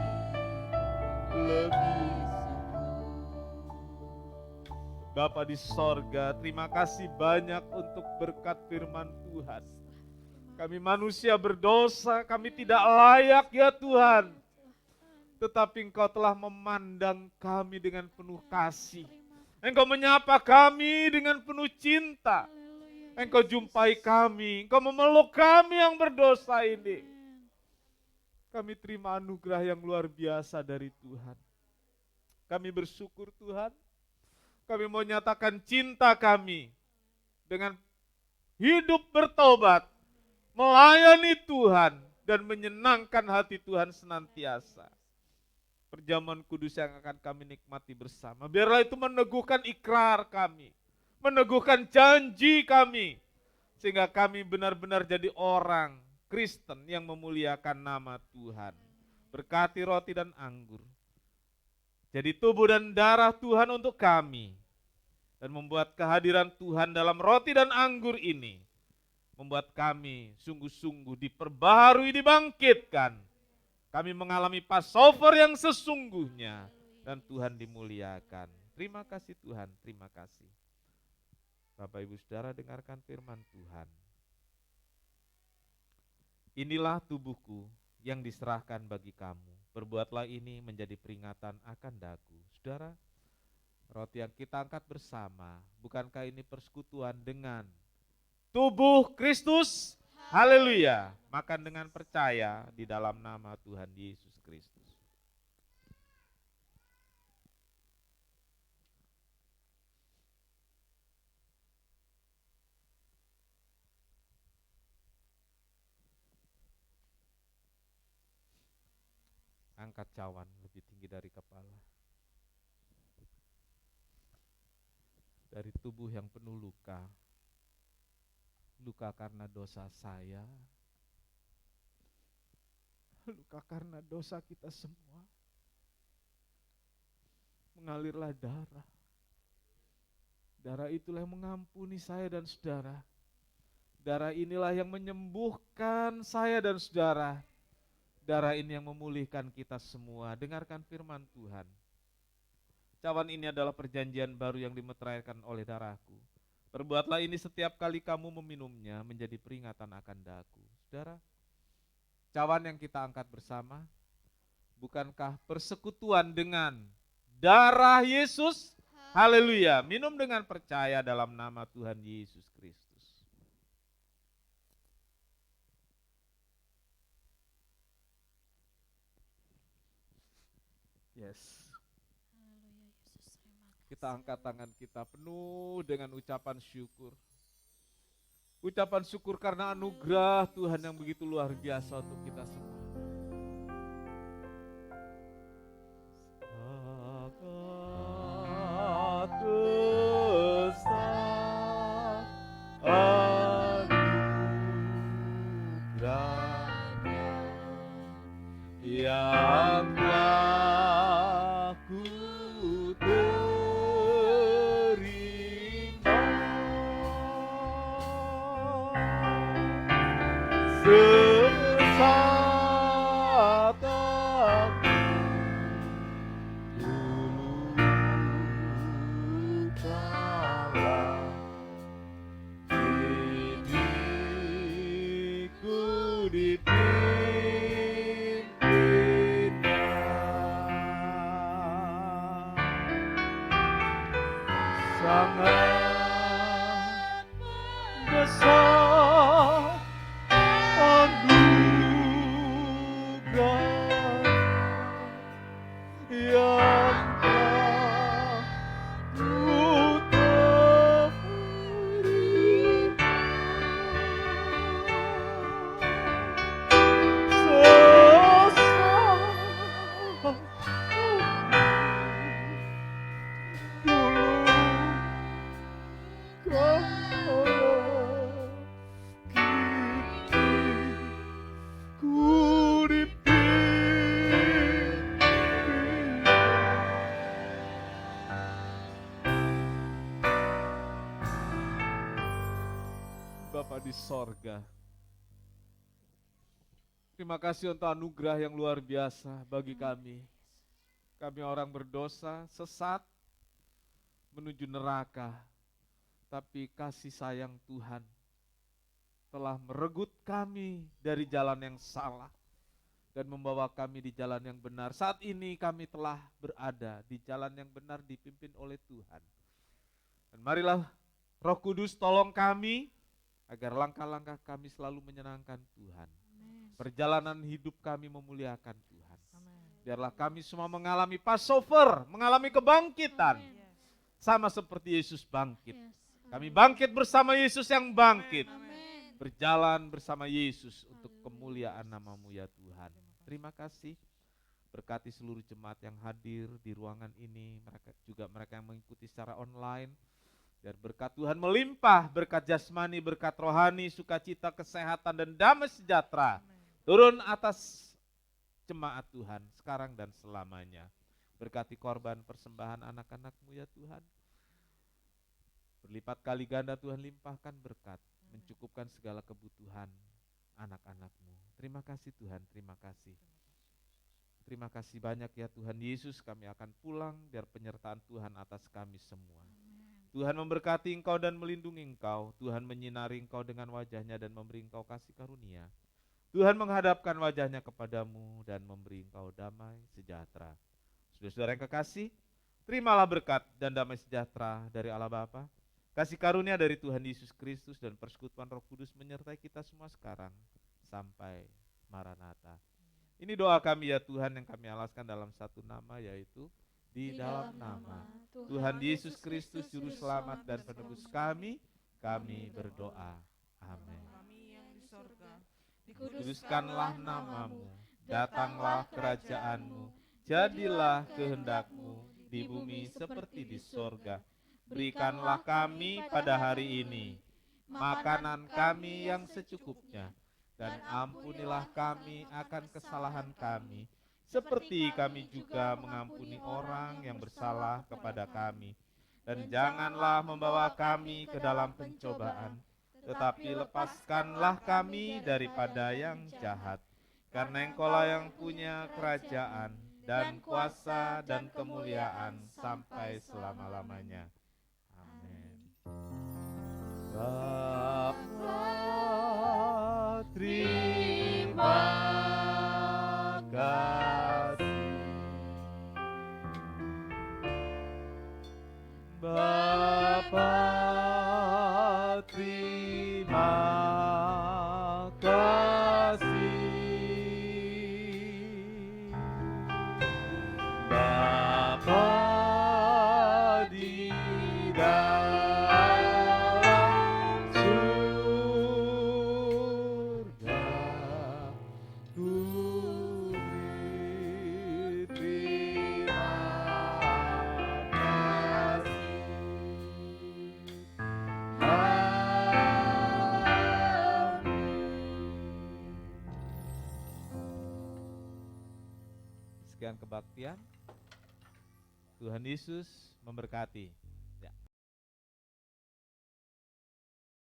lebih sungguh. Bapa di sorga, terima kasih banyak untuk berkat firman Tuhan. Kami manusia berdosa, kami tidak layak ya Tuhan. Tetapi Engkau telah memandang kami dengan penuh kasih. Engkau menyapa kami dengan penuh cinta. Engkau jumpai kami, Engkau memeluk kami yang berdosa ini. Kami terima anugerah yang luar biasa dari Tuhan. Kami bersyukur Tuhan. Kami mau nyatakan cinta kami dengan hidup bertobat, melayani Tuhan, dan menyenangkan hati Tuhan senantiasa. Perjamuan kudus yang akan kami nikmati bersama, biarlah itu meneguhkan ikrar kami, meneguhkan janji kami, sehingga kami benar-benar jadi orang Kristen yang memuliakan nama Tuhan. Berkati roti dan anggur, jadi tubuh dan darah Tuhan untuk kami, dan membuat kehadiran Tuhan dalam roti dan anggur ini membuat kami sungguh-sungguh diperbaharui, dibangkitkan. Kami mengalami Passover yang sesungguhnya dan Tuhan dimuliakan. Terima kasih Tuhan, terima kasih. Bapak Ibu Saudara, dengarkan firman Tuhan. Inilah tubuhku yang diserahkan bagi kamu. Perbuatlah ini menjadi peringatan akan daku. Saudara, roti yang kita angkat bersama, bukankah ini persekutuan dengan tubuh Kristus? Haleluya. Makan dengan percaya di dalam nama Tuhan Yesus Kristus. Angkat cawan lebih tinggi dari kepala. Dari tubuh yang penuh luka. Luka karena dosa saya, luka karena dosa kita semua. Mengalirlah darah, Darah itulah yang mengampuni saya dan saudara. Darah inilah yang menyembuhkan saya dan saudara. Darah ini yang memulihkan kita semua. Dengarkan firman Tuhan. Cawan ini adalah perjanjian baru yang dimeteraikan oleh darahku. Perbuatlah ini setiap kali kamu meminumnya menjadi peringatan akan daku. Saudara, cawan yang kita angkat bersama, bukankah persekutuan dengan darah Yesus? Haleluya. Minum dengan percaya dalam nama Tuhan Yesus Kristus. Yes. Kita angkat tangan kita penuh dengan ucapan syukur. Ucapan syukur karena anugerah Tuhan yang begitu luar biasa untuk kita semua. Sangat besar anugerahnya yang telah ku terima. Sesat aku dulu kalah, kini ku dipimpinnya. Sangat besar anugerah yang telah ku terima. Sesat Bapa di sorga, terima kasih untuk anugerah yang luar biasa bagi kami. Kami orang berdosa, sesat, menuju neraka. Tapi kasih sayang Tuhan telah meregut kami dari jalan yang salah dan membawa kami di jalan yang benar. Saat ini kami telah berada di jalan yang benar dipimpin oleh Tuhan. Dan marilah Roh Kudus tolong kami agar langkah-langkah kami selalu menyenangkan Tuhan. Perjalanan hidup kami memuliakan Tuhan. Biarlah kami semua mengalami Passover, mengalami kebangkitan. Sama seperti Yesus bangkit. Kami bangkit bersama Yesus yang bangkit. Berjalan bersama Yesus untuk kemuliaan nama-Mu ya Tuhan. Terima kasih. Berkati seluruh jemaat yang hadir di ruangan ini, mereka yang mengikuti secara online. Biar berkat Tuhan melimpah, berkat jasmani, berkat rohani, sukacita, kesehatan, dan damai sejahtera turun atas jemaat Tuhan sekarang dan selamanya. Berkati korban persembahan anak-anak-Mu ya Tuhan. Berlipat kali ganda Tuhan limpahkan berkat, mencukupkan segala kebutuhan anak-anak-Mu. Terima kasih Tuhan, terima kasih. Terima kasih banyak ya Tuhan Yesus, kami akan pulang biar penyertaan Tuhan atas kami semua. Tuhan memberkati engkau dan melindungi engkau. Tuhan menyinari engkau dengan wajahnya dan memberi engkau kasih karunia. Tuhan menghadapkan wajahnya kepadamu dan memberi engkau damai sejahtera. Saudara-saudara yang kekasih, terimalah berkat dan damai sejahtera dari Allah Bapa, kasih karunia dari Tuhan Yesus Kristus dan persekutuan Roh Kudus menyertai kita semua sekarang sampai Maranatha. Ini doa kami ya Tuhan yang kami alaskan dalam satu nama, yaitu di dalam nama Tuhan Yesus Kristus Juru Selamat dan Penebus kami berdoa. Amin. Dikuduskanlah namamu, datanglah kerajaanmu, jadilah kehendak-Mu di bumi seperti di sorga. Berikanlah kami pada hari ini makanan kami yang secukupnya, dan ampunilah kami akan kesalahan kami, seperti kami juga mengampuni orang yang bersalah kepada kami. dan janganlah membawa kami ke dalam pencobaan, tetapi lepaskanlah kami daripada yang jahat. Karena Engkaulah yang punya kerajaan dan kuasa dan kemuliaan sampai selama-lamanya. Amin. Bapa, terima kasih. Bapa, terima kasih. Bapa di dalam surga, ku beri terima kasih. Sekian kebaktian. Tuhan Yesus memberkati.